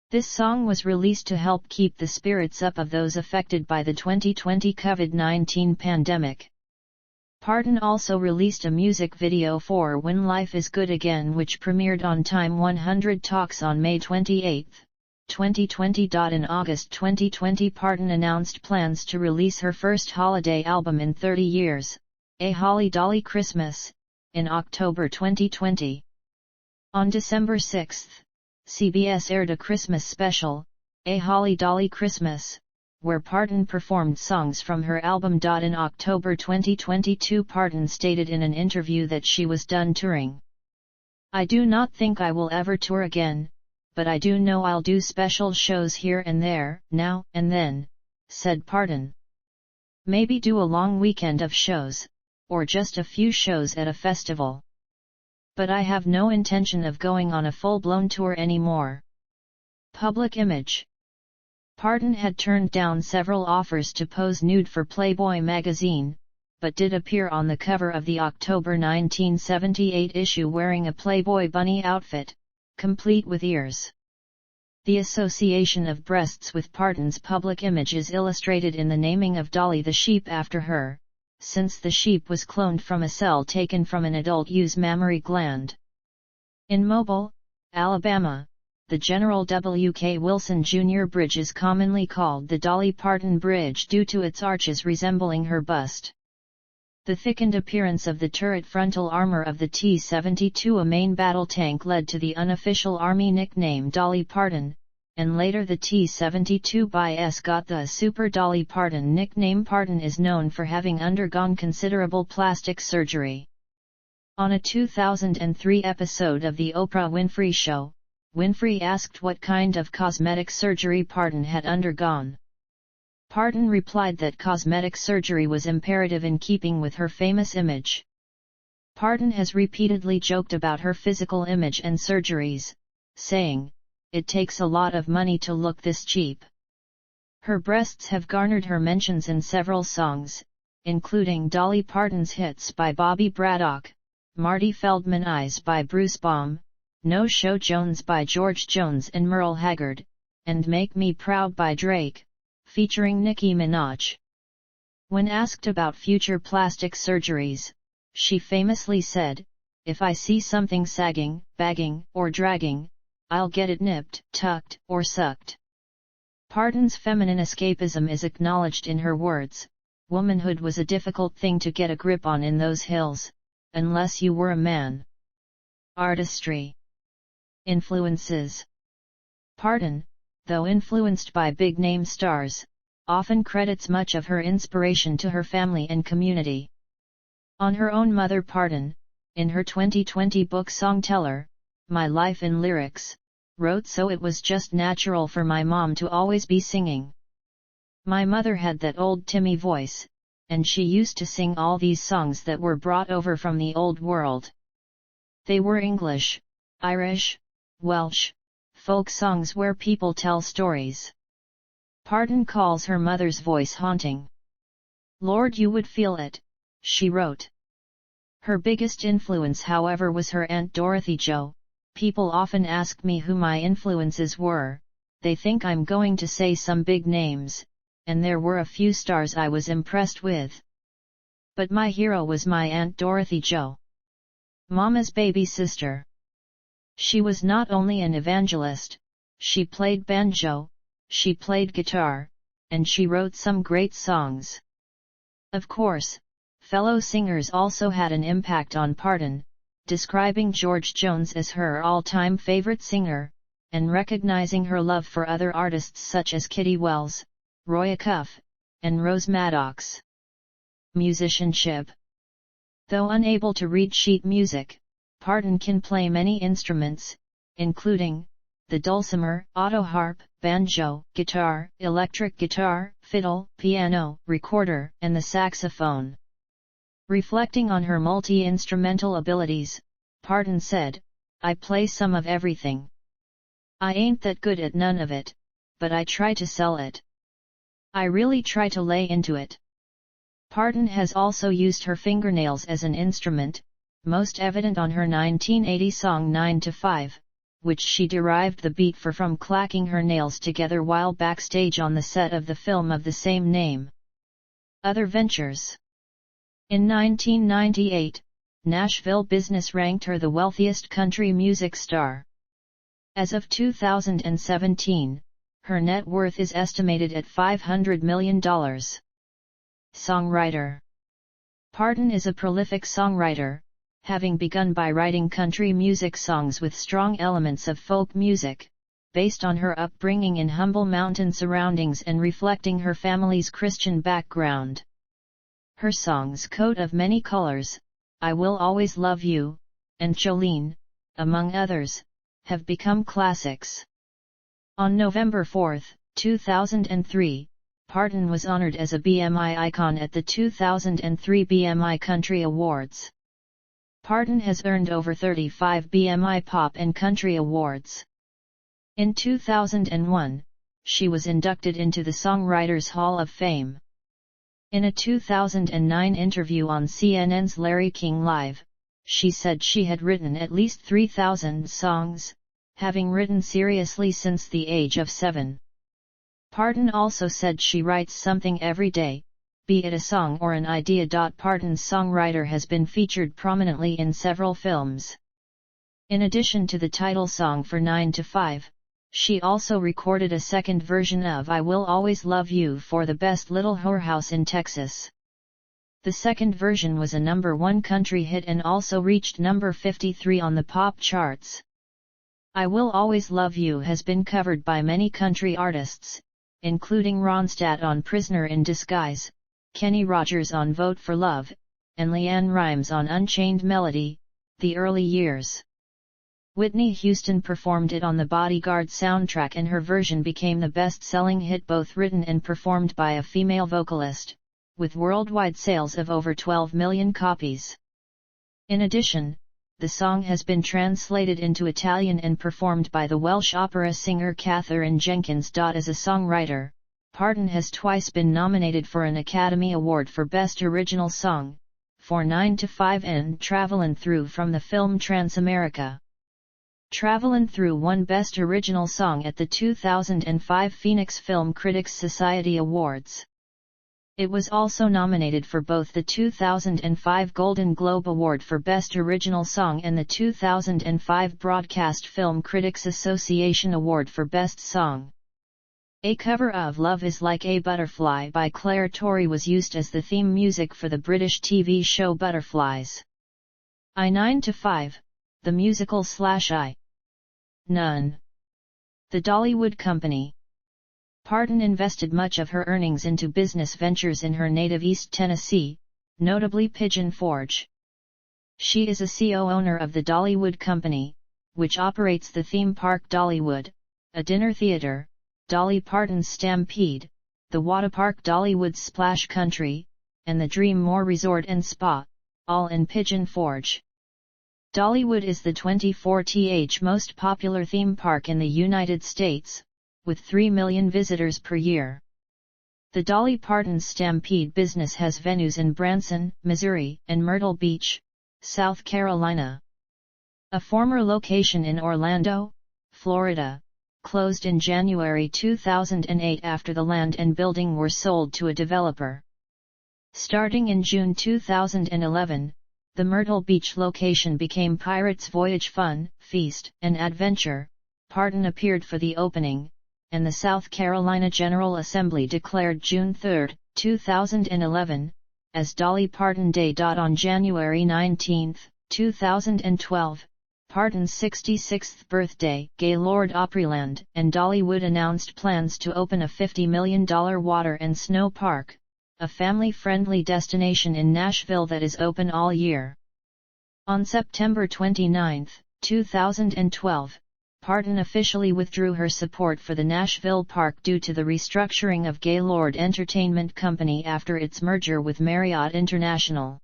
This song was released to help keep the spirits up of those affected by the 2020 COVID-19 pandemic. Parton also released a music video for When Life Is Good Again, which premiered on Time 100 Talks on May 28, 2020. In August 2020, Parton announced plans to release her first holiday album in 30 years, A Holly Dolly Christmas, in October 2020. On December 6, CBS aired a Christmas special, A Holly Dolly Christmas, where Parton performed songs from her album. In October 2022, Parton stated in an interview that she was done touring. "I do not think I will ever tour again, but I do know I'll do special shows here and there, now and then," said Parton. "Maybe do a long weekend of shows, or just a few shows at a festival. But I have no intention of going on a full-blown tour anymore." Public image. Parton had turned down several offers to pose nude for Playboy magazine, but did appear on the cover of the October 1978 issue wearing a Playboy bunny outfit, complete with ears. The association of breasts with Parton's public image is illustrated in the naming of Dolly the sheep after her, since the sheep was cloned from a cell taken from an adult ewe's mammary gland. In Mobile, Alabama, the General W.K. Wilson Jr. Bridge is commonly called the Dolly Parton Bridge due to its arches resembling her bust. The thickened appearance of the turret frontal armor of the T-72, a main battle tank, led to the unofficial Army nickname Dolly Parton, and later the T-72s got the Super Dolly Parton nickname. Parton is known for having undergone considerable plastic surgery. On a 2003 episode of The Oprah Winfrey Show, Winfrey asked what kind of cosmetic surgery Parton had undergone. Parton replied that cosmetic surgery was imperative in keeping with her famous image. Parton has repeatedly joked about her physical image and surgeries, saying, "It takes a lot of money to look this cheap." Her breasts have garnered her mentions in several songs, including Dolly Parton's hits by Bobby Braddock, Marty Feldman Eyes by Bruce Baum, No Show Jones by George Jones and Merle Haggard, and Make Me Proud by Drake, featuring Nicki Minaj. When asked about future plastic surgeries, she famously said, "If I see something sagging, bagging, or dragging, I'll get it nipped, tucked, or sucked." Parton's feminine escapism is acknowledged in her words. Womanhood was a difficult thing to get a grip on in those hills, unless you were a man. Artistry. Influences. Parton, though influenced by big-name stars, often credits much of her inspiration to her family and community. On her own mother Parton, in her 2020 book Songteller, My Life in Lyrics, wrote, "So it was just natural for my mom to always be singing. My mother had that old Timmy voice, and she used to sing all these songs that were brought over from the old world. They were English, Irish, Welsh, folk songs where people tell stories." Parton calls her mother's voice haunting. "Lord, you would feel it," she wrote. Her biggest influence, however, was her Aunt Dorothy Jo. "People often ask me who my influences were. They think I'm going to say some big names, and there were a few stars I was impressed with. But my hero was my Aunt Dorothy Jo. Mama's baby sister. She was not only an evangelist, she played banjo, she played guitar, and she wrote some great songs." Of course, fellow singers also had an impact on Parton, describing George Jones as her all-time favorite singer, and recognizing her love for other artists such as Kitty Wells, Roy Acuff, and Rose Maddox. Musicianship. Though unable to read sheet music, Parton can play many instruments, including the dulcimer, autoharp, banjo, guitar, electric guitar, fiddle, piano, recorder, and the saxophone. Reflecting on her multi-instrumental abilities, Parton said, "I play some of everything. I ain't that good at none of it, but I try to sell it. I really try to lay into it." Parton has also used her fingernails as an instrument, most evident on her 1980 song 9 to 5, which she derived the beat from clacking her nails together while backstage on the set of the film of the same name. Other ventures. In 1998, Nashville Business ranked her the wealthiest country music star. As of 2017, her net worth is estimated at $500 million. Songwriter. Parton is a prolific songwriter, having begun by writing country music songs with strong elements of folk music, based on her upbringing in humble mountain surroundings and reflecting her family's Christian background. Her songs Coat of Many Colors, I Will Always Love You, and Jolene, among others, have become classics. On November 4, 2003, Parton was honored as a BMI icon at the 2003 BMI Country Awards. Parton has earned over 35 BMI Pop and Country Awards. In 2001, she was inducted into the Songwriters Hall of Fame. In a 2009 interview on CNN's Larry King Live, she said she had written at least 3,000 songs, having written seriously since the age of 7. Parton also said she writes something every day, be it a song or an idea. Parton's songwriter has been featured prominently in several films. In addition to the title song for 9 to 5, she also recorded a second version of I Will Always Love You for the Best Little Whorehouse in Texas. The second version was a #1 country hit and also reached number 53 on the pop charts. I Will Always Love You has been covered by many country artists, including Ronstadt on Prisoner in Disguise, Kenny Rogers on Vote for Love, and LeAnn Rimes on Unchained Melody, The Early Years. Whitney Houston performed it on the Bodyguard soundtrack and her version became the best-selling hit, both written and performed by a female vocalist, with worldwide sales of over 12 million copies. In addition, the song has been translated into Italian and performed by the Welsh opera singer Catherine Jenkins. As a songwriter, Parton has twice been nominated for an Academy Award for Best Original Song, for 9 to 5 and Travelin' Through from the film Transamerica. Travelin' Through won Best Original Song at the 2005 Phoenix Film Critics Society Awards. It was also nominated for both the 2005 Golden Globe Award for Best Original Song and the 2005 Broadcast Film Critics Association Award for Best Song. A cover of Love Is Like a Butterfly by Claire Torrey was used as the theme music for the British TV show Butterflies. I 9 to 5, the musical / None. The Dollywood Company. Parton invested much of her earnings into business ventures in her native East Tennessee, notably Pigeon Forge. She is a co-owner of the Dollywood Company, which operates the theme park Dollywood, a dinner theater, Dolly Parton's Stampede, the waterpark Dollywood Splash Country, and the Dream More Resort and Spa, all in Pigeon Forge. Dollywood is the 24th most popular theme park in the United States, with 3 million visitors per year. The Dolly Parton's Stampede business has venues in Branson, Missouri, and Myrtle Beach, South Carolina. A former location in Orlando, Florida, closed in January 2008 after the land and building were sold to a developer. Starting in June 2011, the Myrtle Beach location became Pirates Voyage Fun, Feast, and Adventure. Parton appeared for the opening, and the South Carolina General Assembly declared June 3, 2011, as Dolly Parton Day. On January 19, 2012, Parton's 66th birthday, Gaylord Opryland and Dollywood announced plans to open a $50 million water and snow park, a family-friendly destination in Nashville that is open all year. On September 29, 2012, Parton officially withdrew her support for the Nashville park due to the restructuring of Gaylord Entertainment Company after its merger with Marriott International.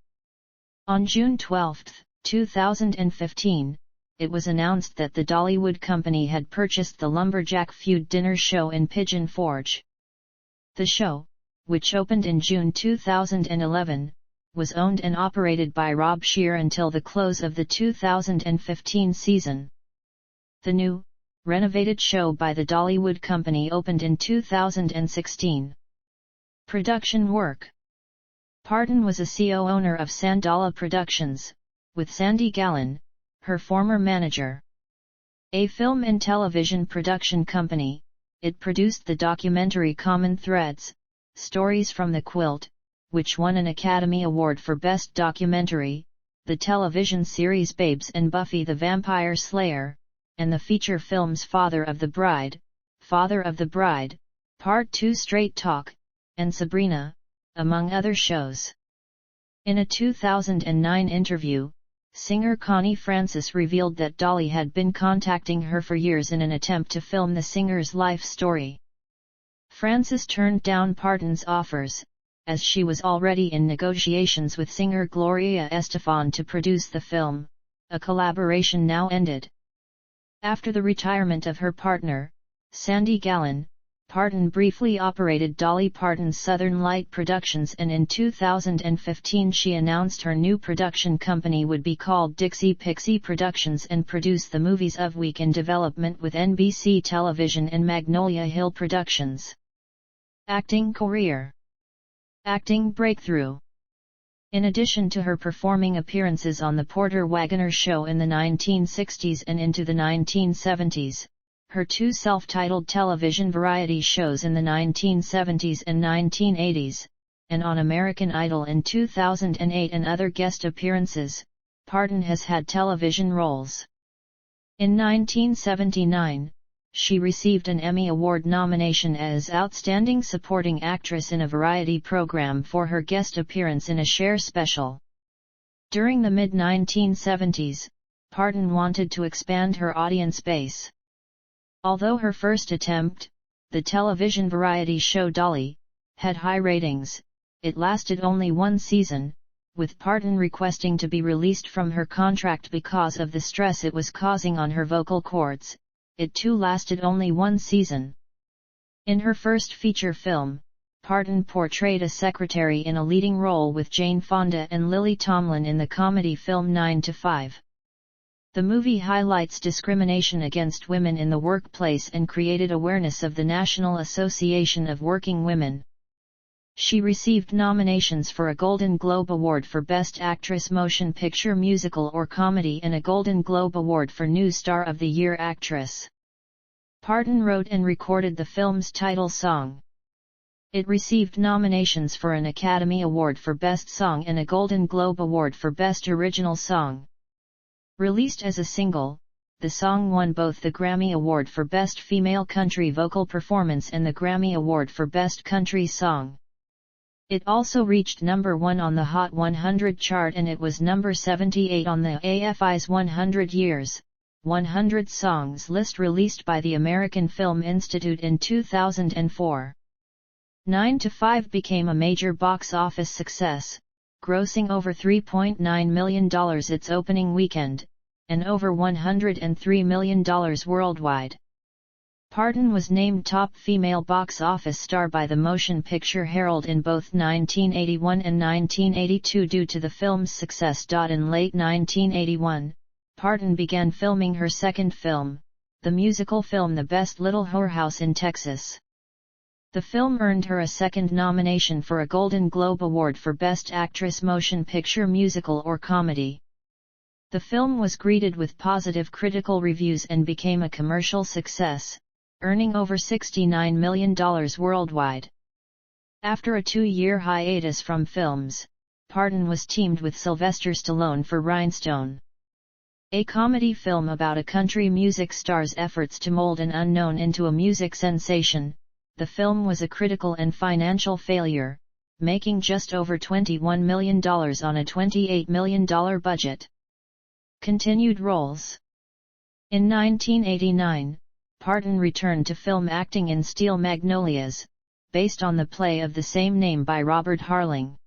On June 12, 2015, it was announced that the Dollywood Company had purchased the Lumberjack Feud dinner show in Pigeon Forge. The show, which opened in June 2011, was owned and operated by Rob Scheer until the close of the 2015 season. The new, renovated show by the Dollywood Company opened in 2016. Production work. Parton was a co-owner of Sandala Productions, with Sandy Gallen, her former manager. A film and television production company, it produced the documentary Common Threads, Stories from the Quilt, which won an Academy Award for Best Documentary, the television series Babes and Buffy the Vampire Slayer, and the feature films Father of the Bride, Part 2 Straight Talk, and Sabrina, among other shows. In a 2009 interview, singer Connie Francis revealed that Dolly had been contacting her for years in an attempt to film the singer's life story. Francis turned down Parton's offers, as she was already in negotiations with singer Gloria Estefan to produce the film. A collaboration now ended. After the retirement of her partner, Sandy Gallen, Parton briefly operated Dolly Parton's Southern Light Productions, and in 2015 she announced her new production company would be called Dixie Pixie Productions and produce the movies of Week in development with NBC Television and Magnolia Hill Productions. Acting career. Acting breakthrough. In addition to her performing appearances on the Porter Wagoner Show in the 1960s and into the 1970s, her two self-titled television variety shows in the 1970s and 1980s, and on American Idol in 2008 and other guest appearances, Parton has had television roles. In 1979, she received an Emmy Award nomination as Outstanding Supporting Actress in a Variety Program for her guest appearance in a Cher special. During the mid-1970s, Parton wanted to expand her audience base. Although her first attempt, the television variety show Dolly, had high ratings, it lasted only one season, with Parton requesting to be released from her contract because of the stress it was causing on her vocal cords. It too lasted only one season. In her first feature film, Parton portrayed a secretary in a leading role with Jane Fonda and Lily Tomlin in the comedy film 9 to 5. The movie highlights discrimination against women in the workplace and created awareness of the National Association of Working Women. She received nominations for a Golden Globe Award for Best Actress Motion Picture Musical or Comedy and a Golden Globe Award for New Star of the Year Actress. Parton wrote and recorded the film's title song. It received nominations for an Academy Award for Best Song and a Golden Globe Award for Best Original Song. Released as a single, the song won both the Grammy Award for Best Female Country Vocal Performance and the Grammy Award for Best Country Song. It also reached number 1 on the Hot 100 chart and it was number 78 on the AFI's 100 Years, 100 Songs list released by the American Film Institute in 2004. 9 to 5 became a major box office success, grossing over $3.9 million its opening weekend, and over $103 million worldwide. Parton was named top female box office star by the Motion Picture Herald in both 1981 and 1982 due to the film's success. In late 1981, Parton began filming her second film, the musical film The Best Little Whorehouse in Texas. The film earned her a second nomination for a Golden Globe Award for Best Actress Motion Picture Musical or Comedy. The film was greeted with positive critical reviews and became a commercial success, earning over $69 million worldwide. After a 2-year hiatus from films, Parton was teamed with Sylvester Stallone for Rhinestone, a comedy film about a country music star's efforts to mold an unknown into a music sensation. The film was a critical and financial failure, making just over $21 million on a $28 million budget. Continued roles. In 1989, Parton returned to film acting in Steel Magnolias, based on the play of the same name by Robert Harling.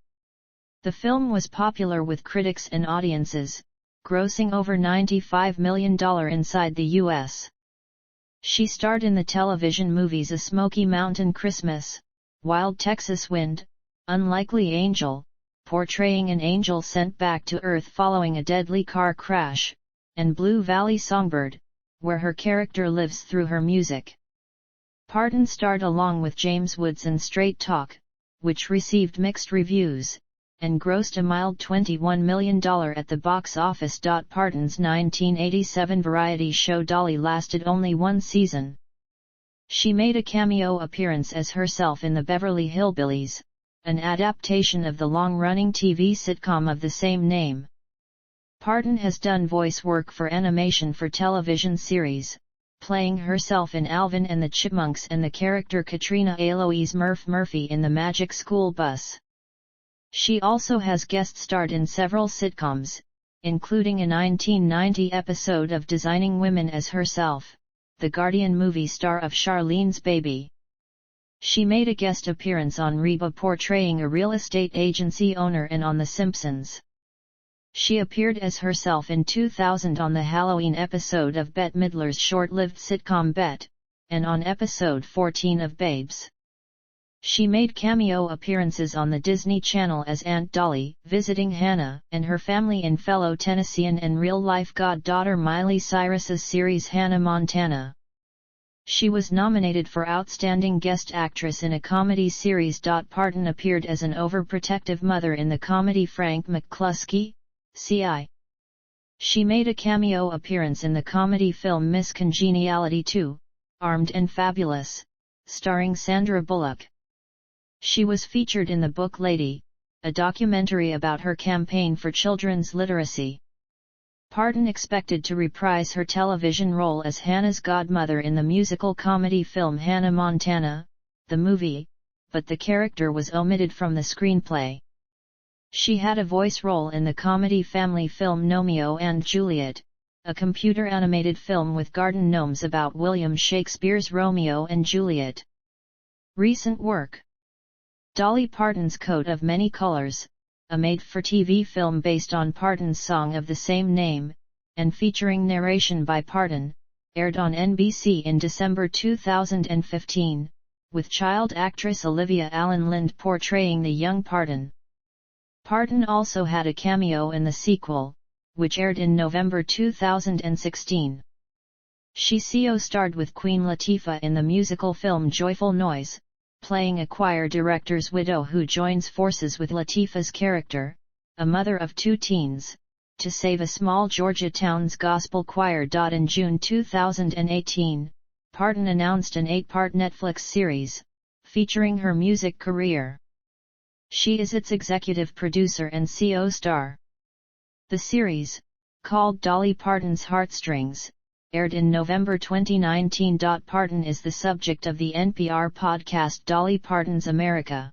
The film was popular with critics and audiences, grossing over $95 million inside the U.S. She starred in the television movies A Smoky Mountain Christmas, Wild Texas Wind, Unlikely Angel, portraying an angel sent back to Earth following a deadly car crash, and Blue Valley Songbird, where her character lives through her music. Parton starred along with James Woods in Straight Talk, which received mixed reviews, and grossed a mild $21 million at the box office. Parton's 1987 variety show Dolly lasted only one season. She made a cameo appearance as herself in the Beverly Hillbillies, an adaptation of the long-running TV sitcom of the same name. Parton has done voice work for animation for television series, playing herself in Alvin and the Chipmunks and the character Katrina Eloise Murph Murphy in The Magic School Bus. She also has guest-starred in several sitcoms, including a 1990 episode of Designing Women as herself, the Guardian movie star of Charlene's Baby. She made a guest appearance on Reba portraying a real estate agency owner and on The Simpsons. She appeared as herself in 2000 on the Halloween episode of Bette Midler's short-lived sitcom Bet, and on episode 14 of Babes. She made cameo appearances on the Disney Channel as Aunt Dolly, visiting Hannah and her family in fellow Tennessean and real-life goddaughter Miley Cyrus's series Hannah Montana. She was nominated for Outstanding Guest Actress in a Comedy Series. Parton appeared as an overprotective mother in the comedy Frank McCluskey, C.I. She made a cameo appearance in the comedy film Miss Congeniality 2, Armed and Fabulous, starring Sandra Bullock. She was featured in the book Lady, a documentary about her campaign for children's literacy. Parton expected to reprise her television role as Hannah's godmother in the musical comedy film Hannah Montana, the movie, but the character was omitted from the screenplay. She had a voice role in the comedy family film Romeo and Juliet, a computer-animated film with garden gnomes about William Shakespeare's Romeo and Juliet. Recent work. Dolly Parton's Coat of Many Colors, a made-for-TV film based on Parton's song of the same name, and featuring narration by Parton, aired on NBC in December 2015. with child actress Olivia Allen Lind portraying the young Parton. Parton also had a cameo in the sequel, which aired in November 2016. She co-starred with Queen Latifah in the musical film Joyful Noise, playing a choir director's widow who joins forces with Latifah's character, a mother of two teens, to save a small Georgia town's gospel choir. In June 2018, Parton announced an 8-part Netflix series, featuring her music career. She is its executive producer and co-star. The series, called Dolly Parton's Heartstrings, aired in November 2019. Parton is the subject of the NPR podcast Dolly Parton's America.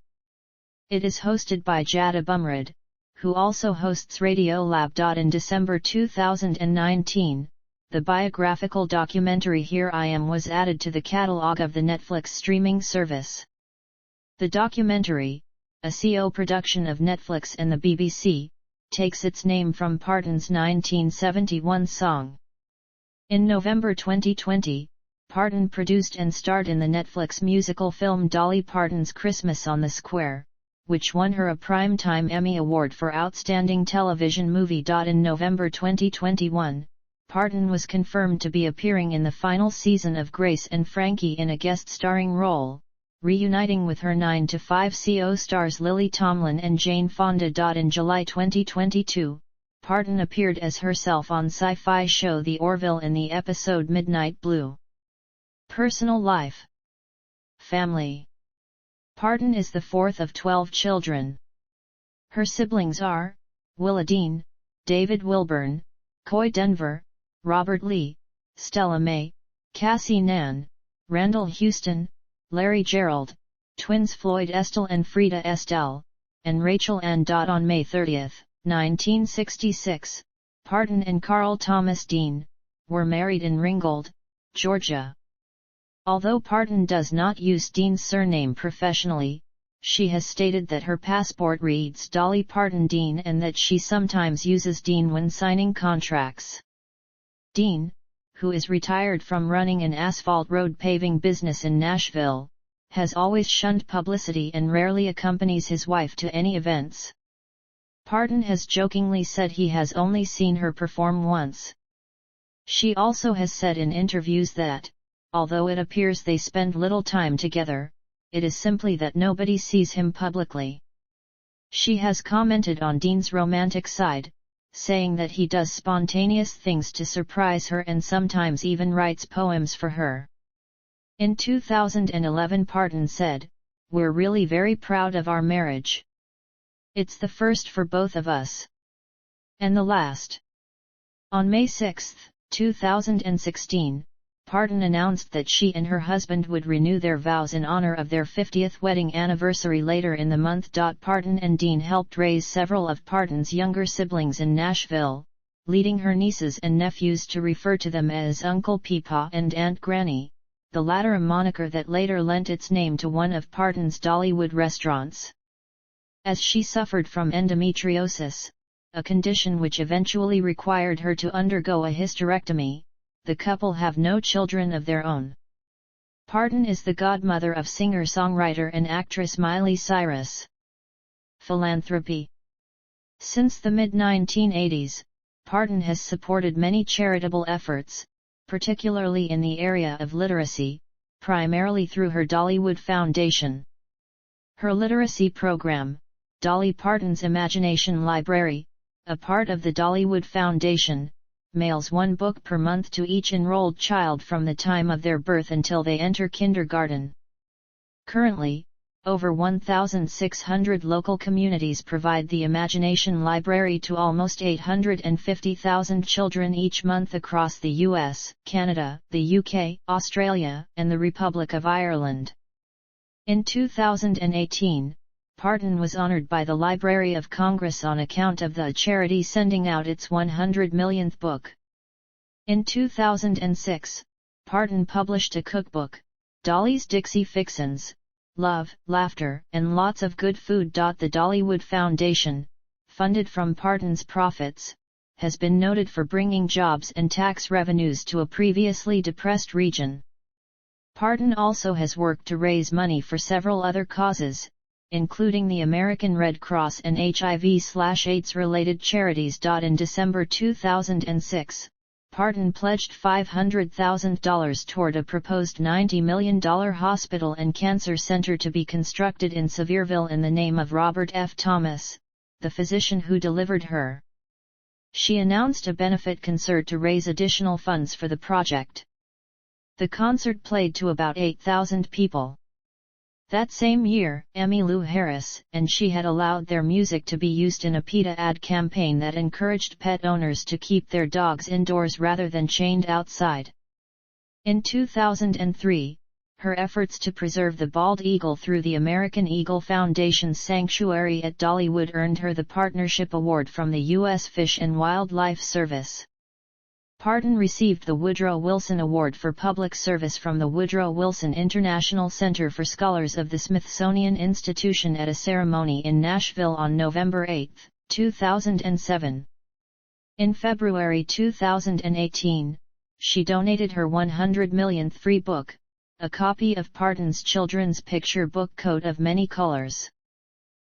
It is hosted by Jada Bumrad, who also hosts Radiolab. In December 2019, the biographical documentary Here I Am was added to the catalog of the Netflix streaming service. The documentary, a co-production of Netflix and the BBC, takes its name from Parton's 1971 song. In November 2020, Parton produced and starred in the Netflix musical film Dolly Parton's Christmas on the Square, which won her a Primetime Emmy Award for Outstanding Television Movie. In November 2021, Parton was confirmed to be appearing in the final season of Grace and Frankie in a guest-starring role, reuniting with her 9 to 5 co-stars Lily Tomlin and Jane Fonda. In July 2022, Parton appeared as herself on sci-fi show The Orville in the episode Midnight Blue. Personal life. Family. Parton is the fourth of 12 children. Her siblings are Willa Dean, David Wilburn, Coy Denver, Robert Lee, Stella Mae, Cassie Nan, Randall Houston, Larry Gerald, twins Floyd Estelle and Frida Estelle, and Rachel Ann. On May 30, 1966, Parton and Carl Thomas Dean were married in Ringgold, Georgia. Although Parton does not use Dean's surname professionally, she has stated that her passport reads Dolly Parton Dean and that she sometimes uses Dean when signing contracts. Dean, who is retired from running an asphalt road paving business in Nashville, has always shunned publicity and rarely accompanies his wife to any events. Parton has jokingly said he has only seen her perform once. She also has said in interviews that, although it appears they spend little time together, it is simply that nobody sees him publicly. She has commented on Dean's romantic side, saying that he does spontaneous things to surprise her and sometimes even writes poems for her. In 2011, Parton said, "We're really very proud of our marriage. It's the first for both of us. And the last." On May 6, 2016, Parton announced that she and her husband would renew their vows in honor of their 50th wedding anniversary later in the month. Parton and Dean helped raise several of Parton's younger siblings in Nashville, leading her nieces and nephews to refer to them as Uncle Peepaw and Aunt Granny, the latter a moniker that later lent its name to one of Parton's Dollywood restaurants. As she suffered from endometriosis, a condition which eventually required her to undergo a hysterectomy, the couple have no children of their own. Parton is the godmother of singer-songwriter and actress Miley Cyrus. Philanthropy. Since the mid-1980s, Parton has supported many charitable efforts, particularly in the area of literacy, primarily through her Dollywood Foundation. Her literacy program, Dolly Parton's Imagination Library, a part of the Dollywood Foundation, mails one book per month to each enrolled child from the time of their birth until they enter kindergarten. Currently, over 1,600 local communities provide the Imagination Library to almost 850,000 children each month across the US, Canada, the UK, Australia, and the Republic of Ireland. In 2018, Parton was honored by the Library of Congress on account of the charity sending out its 100 millionth book. In 2006, Parton published a cookbook, Dolly's Dixie Fixins, Love, Laughter, and Lots of Good Food. The Dollywood Foundation, funded from Parton's profits, has been noted for bringing jobs and tax revenues to a previously depressed region. Parton also has worked to raise money for several other causes, including the American Red Cross and HIV/AIDS-related charities. In December 2006, Parton pledged $500,000 toward a proposed $90 million hospital and cancer center to be constructed in Sevierville in the name of Robert F. Thomas, the physician who delivered her. She announced a benefit concert to raise additional funds for the project. The concert played to about 8,000 people. That same year, Emmylou Harris and she had allowed their music to be used in a PETA ad campaign that encouraged pet owners to keep their dogs indoors rather than chained outside. In 2003, her efforts to preserve the bald eagle through the American Eagle Foundation's sanctuary at Dollywood earned her the Partnership Award from the U.S. Fish and Wildlife Service. Parton received the Woodrow Wilson Award for Public Service from the Woodrow Wilson International Center for Scholars of the Smithsonian Institution at a ceremony in Nashville on November 8, 2007. In February 2018, she donated her 100 millionth free book, a copy of Parton's children's picture book Coat of Many Colors.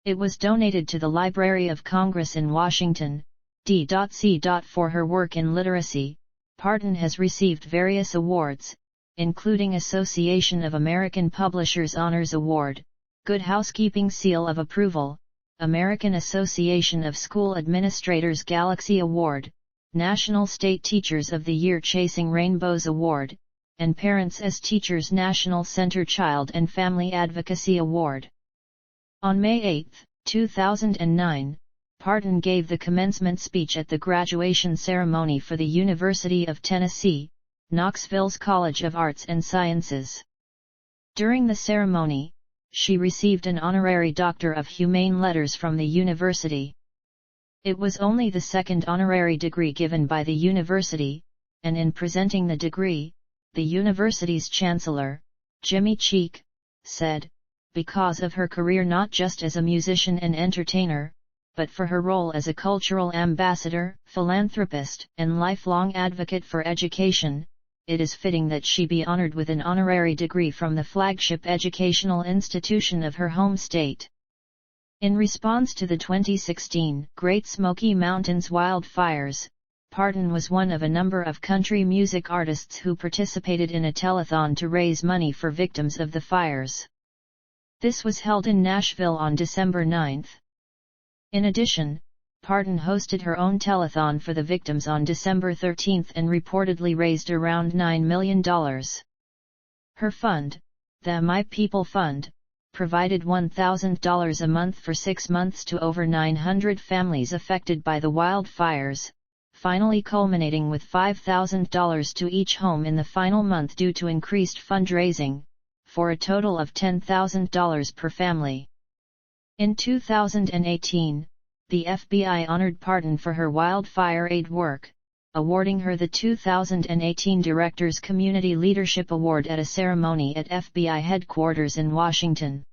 It was donated to the Library of Congress in Washington, D.C. For her work in literacy, Parton has received various awards, including Association of American Publishers Honors Award, Good Housekeeping Seal of Approval, American Association of School Administrators Galaxy Award, National State Teachers of the Year Chasing Rainbows Award, and Parents as Teachers National Center Child and Family Advocacy Award. On May 8, 2009, Parton gave the commencement speech at the graduation ceremony for the University of Tennessee, Knoxville's College of Arts and Sciences. During the ceremony, she received an honorary Doctor of Humane Letters from the university. It was only the second honorary degree given by the university, and in presenting the degree, the university's chancellor, Jimmy Cheek, said, because of her career not just as a musician and entertainer, but for her role as a cultural ambassador, philanthropist, and lifelong advocate for education, it is fitting that she be honored with an honorary degree from the flagship educational institution of her home state. In response to the 2016 Great Smoky Mountains wildfires, Parton was one of a number of country music artists who participated in a telethon to raise money for victims of the fires. This was held in Nashville on December 9. In addition, Parton hosted her own telethon for the victims on December 13 and reportedly raised around $9 million. Her fund, the My People Fund, provided $1,000 a month for 6 months to over 900 families affected by the wildfires, finally culminating with $5,000 to each home in the final month due to increased fundraising, for a total of $10,000 per family. In 2018, the FBI honored Parton for her wildfire aid work, awarding her the 2018 Directors Community Leadership Award at a ceremony at FBI headquarters in Washington.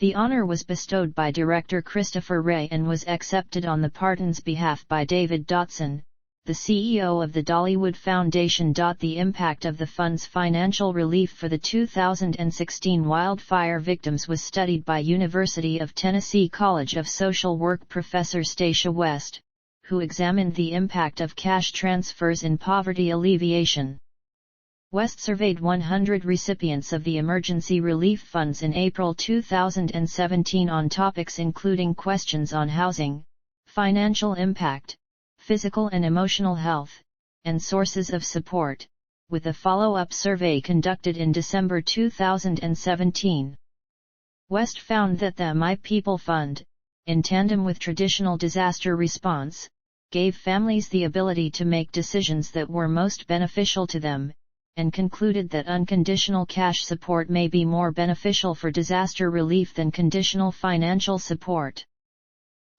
The honor was bestowed by Director Christopher Wray and was accepted on the Parton's behalf by David Dotson, the CEO of the Dollywood Foundation. The impact of the fund's financial relief for the 2016 wildfire victims was studied by University of Tennessee College of Social Work professor Stacia West, who examined the impact of cash transfers in poverty alleviation. West surveyed 100 recipients of the emergency relief funds in April 2017 on topics including questions on housing, financial impact, physical and emotional health, and sources of support, with a follow-up survey conducted in December 2017. West found that the My People Fund, in tandem with traditional disaster response, gave families the ability to make decisions that were most beneficial to them, and concluded that unconditional cash support may be more beneficial for disaster relief than conditional financial support.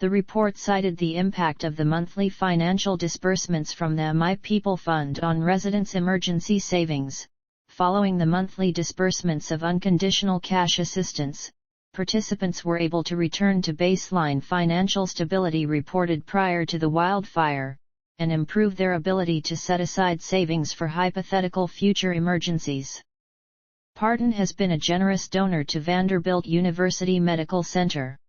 The report cited the impact of the monthly financial disbursements from the My People Fund on residents' emergency savings. Following the monthly disbursements of unconditional cash assistance, participants were able to return to baseline financial stability reported prior to the wildfire, and improve their ability to set aside savings for hypothetical future emergencies. Parton has been a generous donor to Vanderbilt University Medical Center.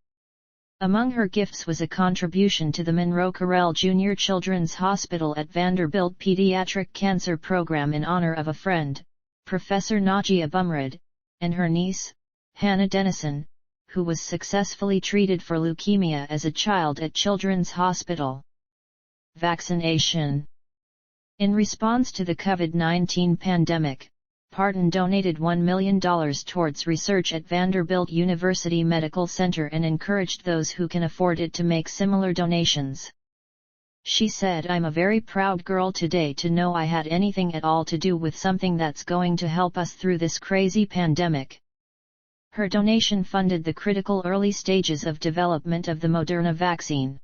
Among her gifts was a contribution to the Monroe Carell Jr. Children's Hospital at Vanderbilt Pediatric Cancer Program in honor of a friend, Professor Najia Bumrad, and her niece, Hannah Dennison, who was successfully treated for leukemia as a child at Children's Hospital. Vaccination. In response to the COVID-19 pandemic, Parton donated $1 million towards research at Vanderbilt University Medical Center and encouraged those who can afford it to make similar donations. She said, "I'm a very proud girl today to know I had anything at all to do with something that's going to help us through this crazy pandemic." Her donation funded the critical early stages of development of the Moderna vaccine.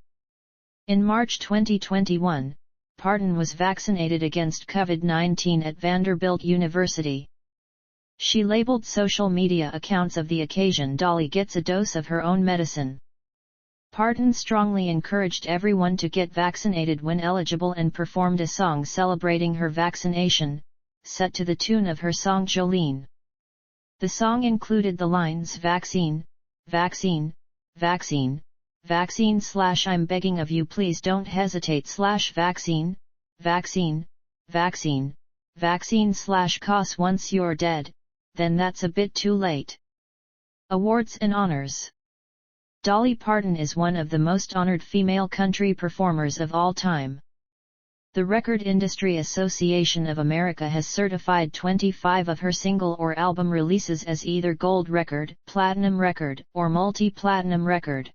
In March 2021, Parton was vaccinated against COVID-19 at Vanderbilt University. She labeled social media accounts of the occasion "Dolly gets a dose of her own medicine." Parton strongly encouraged everyone to get vaccinated when eligible and performed a song celebrating her vaccination, set to the tune of her song Jolene. The song included the lines "Vaccine, vaccine, vaccine, vaccine / I'm begging of you please don't hesitate / vaccine, vaccine, vaccine, vaccine / 'cause once you're dead, then that's a bit too late." Awards and honors. Dolly Parton is one of the most honored female country performers of all time. The Record Industry Association of America has certified 25 of her single or album releases as either gold record, platinum record, or multi-platinum record.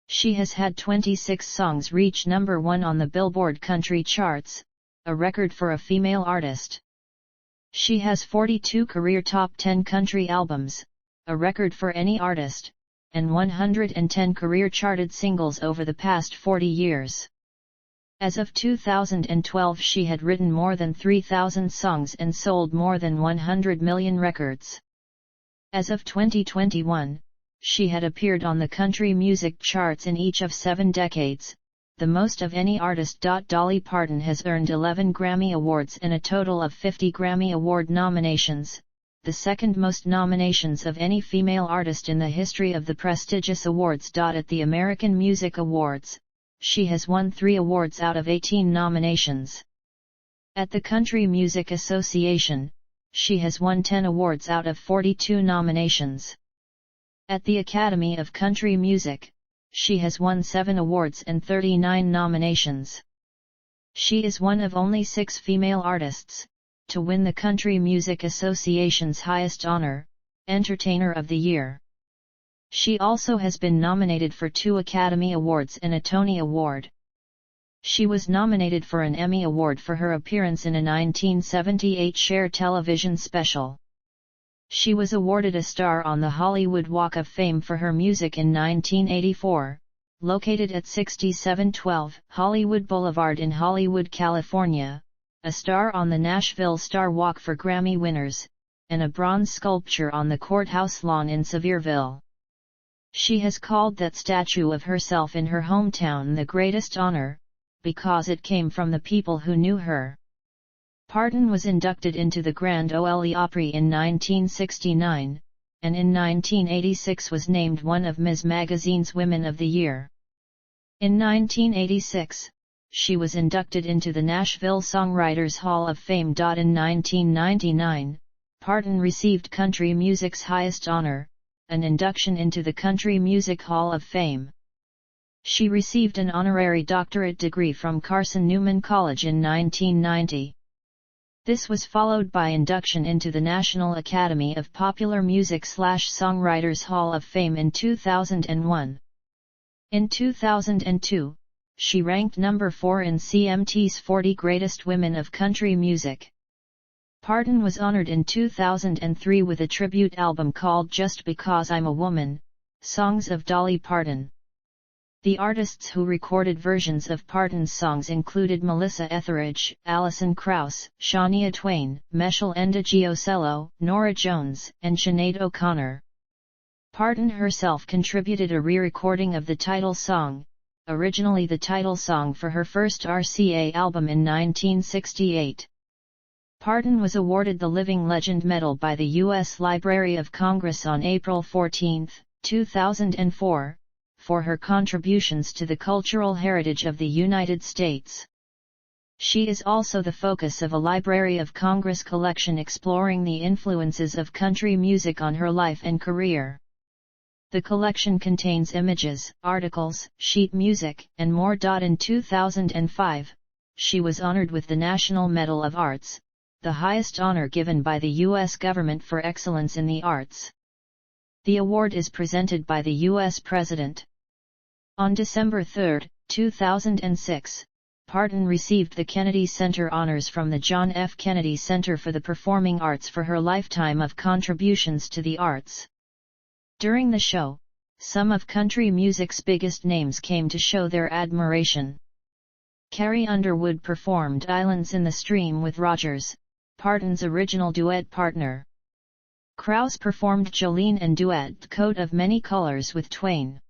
She has had 26 songs reach number 1 on the Billboard country charts, a record for a female artist. She has 42 career top 10 country albums, a record for any artist, and 110 career charted singles over the past 40 years. As of 2012, she had written more than 3,000 songs and sold more than 100 million records. As of 2021, she had appeared on the country music charts in each of 7 decades, the most of any artist. Dolly Parton has earned 11 Grammy Awards and a total of 50 Grammy Award nominations, the second most nominations of any female artist in the history of the prestigious awards. At the American Music Awards, she has won 3 awards out of 18 nominations. At the Country Music Association, she has won 10 awards out of 42 nominations. At the Academy of Country Music, she has won 7 awards and 39 nominations. She is one of only 6 female artists to win the Country Music Association's highest honor, Entertainer of the Year. She also has been nominated for 2 Academy Awards and a Tony Award. She was nominated for an Emmy Award for her appearance in a 1978 Cher television special. She was awarded a star on the Hollywood Walk of Fame for her music in 1984, located at 6712 Hollywood Boulevard in Hollywood, California, a star on the Nashville Star Walk for Grammy winners, and a bronze sculpture on the courthouse lawn in Sevierville. She has called that statue of herself in her hometown the greatest honor, because it came from the people who knew her. Parton was inducted into the Grand Ole Opry in 1969, and in 1986 was named one of Ms. Magazine's Women of the Year. In 1986, she was inducted into the Nashville Songwriters Hall of Fame. In 1999, Parton received country music's highest honor, an induction into the Country Music Hall of Fame. She received an honorary doctorate degree from Carson Newman College in 1990. This was followed by induction into the National Academy of Popular Music / Songwriters Hall of Fame in 2001. In 2002, she ranked number 4 in CMT's 40 Greatest Women of Country Music. Parton was honored in 2003 with a tribute album called Just Because I'm a Woman, Songs of Dolly Parton. The artists who recorded versions of Parton's songs included Melissa Etheridge, Alison Krauss, Shania Twain, Meshel Ndegeocello, Norah Jones, and Sinead O'Connor. Parton herself contributed a re-recording of the title song, originally the title song for her first RCA album in 1968. Parton was awarded the Living Legend Medal by the U.S. Library of Congress on April 14, 2004, for her contributions to the cultural heritage of the United States. She is also the focus of a Library of Congress collection exploring the influences of country music on her life and career. The collection contains images, articles, sheet music, and more. In 2005, she was honored with the National Medal of Arts, the highest honor given by the U.S. government for excellence in the arts. The award is presented by the U.S. President. On December 3, 2006, Parton received the Kennedy Center Honors from the John F. Kennedy Center for the Performing Arts for her lifetime of contributions to the arts. During the show, some of country music's biggest names came to show their admiration. Carrie Underwood performed Islands in the Stream with Rogers, Parton's original duet partner. Krause performed Jolene and duet Coat of Many Colors with Twain.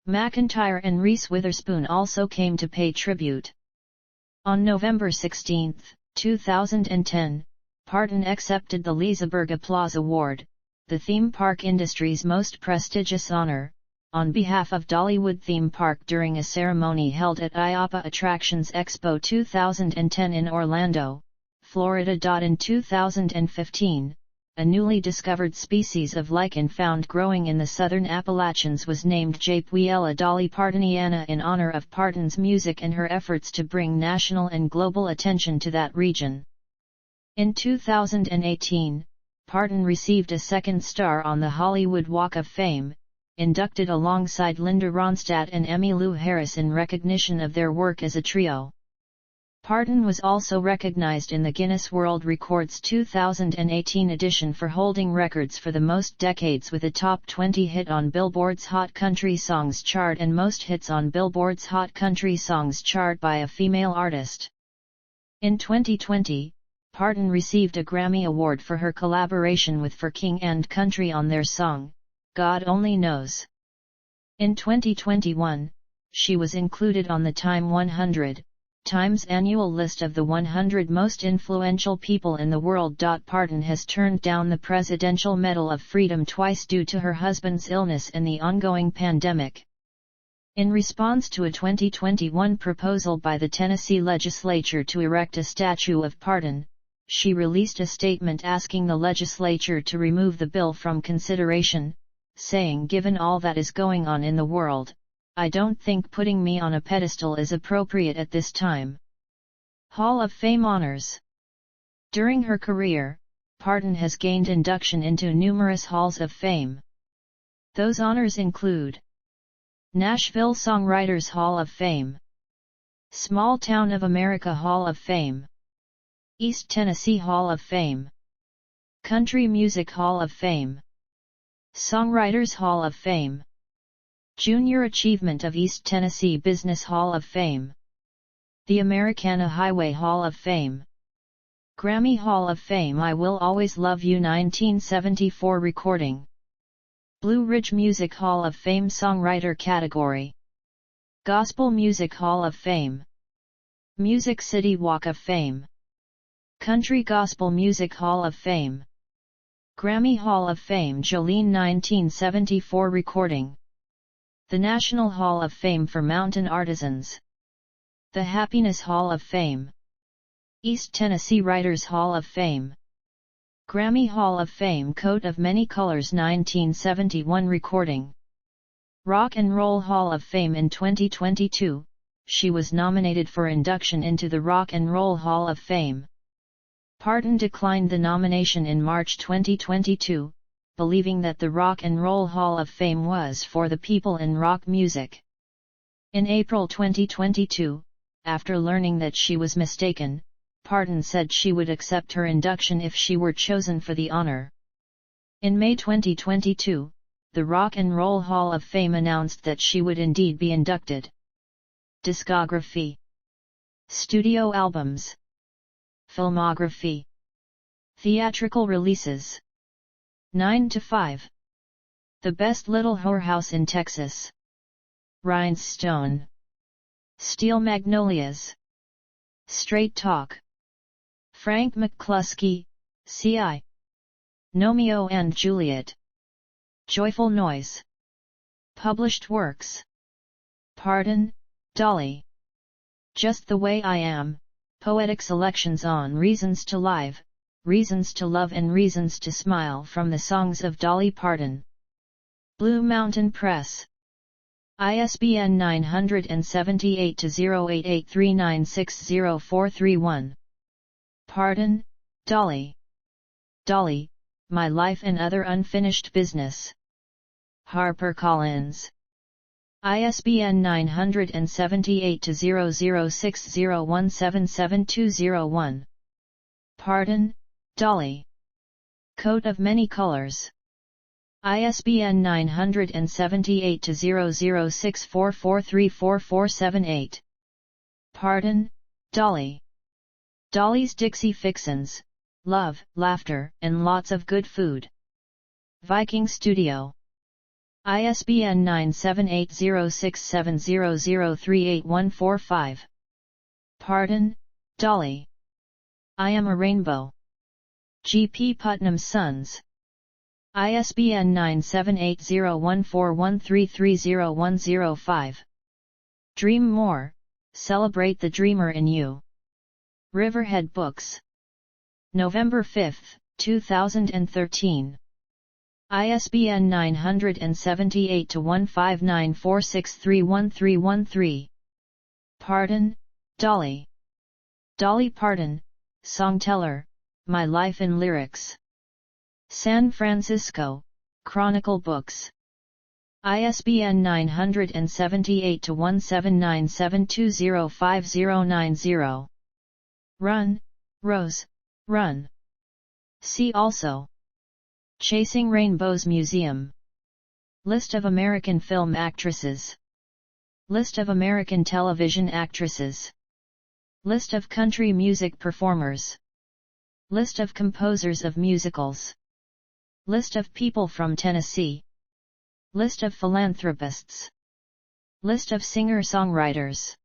McIntyre and Reese Witherspoon also came to pay tribute. On November 16, 2010, Parton accepted the Liseberg Applause Award, the theme park industry's most prestigious honor, on behalf of Dollywood Theme Park during a ceremony held at IAAPA Attractions Expo 2010 in Orlando, Florida. In 2015, a newly discovered species of lichen found growing in the southern Appalachians was named Japewiella dollypartoniana in honor of Parton's music and her efforts to bring national and global attention to that region. In 2018, Parton received a second star on the Hollywood Walk of Fame, inducted alongside Linda Ronstadt and Emmylou Harris in recognition of their work as a trio. Parton was also recognized in the Guinness World Records 2018 edition for holding records for the most decades with a top 20 hit on Billboard's Hot Country Songs chart and most hits on Billboard's Hot Country Songs chart by a female artist. In 2020, Parton received a Grammy Award for her collaboration with For King and Country on their song, God Only Knows. In 2021, she was included on the Time 100, Time's annual list of the 100 most influential people in the world. Parton has turned down the Presidential Medal of Freedom twice due to her husband's illness and the ongoing pandemic. In response to a 2021 proposal by the Tennessee legislature to erect a statue of Parton, she released a statement asking the legislature to remove the bill from consideration, saying, "Given all that is going on in the world, I don't think putting me on a pedestal is appropriate at this time." Hall of Fame honors. During her career, Parton has gained induction into numerous halls of fame. Those honors include Nashville Songwriters Hall of Fame, Small Town of America Hall of Fame, East Tennessee Hall of Fame, Country Music Hall of Fame, Songwriters Hall of Fame, Junior Achievement of East Tennessee Business Hall of Fame, the Americana Highway Hall of Fame, Grammy Hall of Fame I Will Always Love You 1974 recording, Blue Ridge Music Hall of Fame Songwriter category, Gospel Music Hall of Fame, Music City Walk of Fame, Country Gospel Music Hall of Fame, Grammy Hall of Fame Jolene 1974 recording, the National Hall of Fame for Mountain Artisans, the Happiness Hall of Fame, East Tennessee Writers Hall of Fame, Grammy Hall of Fame Coat of Many Colors 1971 recording, Rock and Roll Hall of Fame. In 2022, she was nominated for induction into the Rock and Roll Hall of Fame. Parton declined the nomination in March 2022, believing that the Rock and Roll Hall of Fame was for the people in rock music. In April 2022, after learning that she was mistaken, Parton said she would accept her induction if she were chosen for the honor. In May 2022, the Rock and Roll Hall of Fame announced that she would indeed be inducted. Discography. Studio albums. Filmography. Theatrical releases. 9 to 5. The Best Little Whorehouse in Texas. Rhinestone. Steel Magnolias. Straight Talk. Frank McCluskey, C.I. Romeo and Juliet. Joyful Noise. Published works. Parton, Dolly. Just the Way I Am, poetic selections on reasons to live, reasons to love and reasons to smile from the songs of Dolly Parton. Blue Mountain Press. ISBN 978-08839604431. Parton, Dolly. Dolly, My Life and Other Unfinished Business. HarperCollins. ISBN 978-0060177201. Parton, Dolly. Coat of Many Colors. ISBN 978-0064434478. Parton, Dolly. Dolly's Dixie Fixins, Love, Laughter, and Lots of Good Food. Viking Studio. ISBN 9780670038145. Parton, Dolly. I Am a Rainbow. G. P. Putnam's Sons. ISBN 9780141330105. Dream More, Celebrate the Dreamer in You. Riverhead Books. November 5, 2013. ISBN 978-15946311313. Parton, Dolly. Dolly Parton, Songteller, My Life in Lyrics. San Francisco, Chronicle Books. ISBN 978-17972059090. Run, Rose, Run. See also: Chasing Rainbows Museum. List of American film actresses. List of American television actresses. List of country music performers. List of composers of musicals. List of people from Tennessee. List of philanthropists. List of singer-songwriters.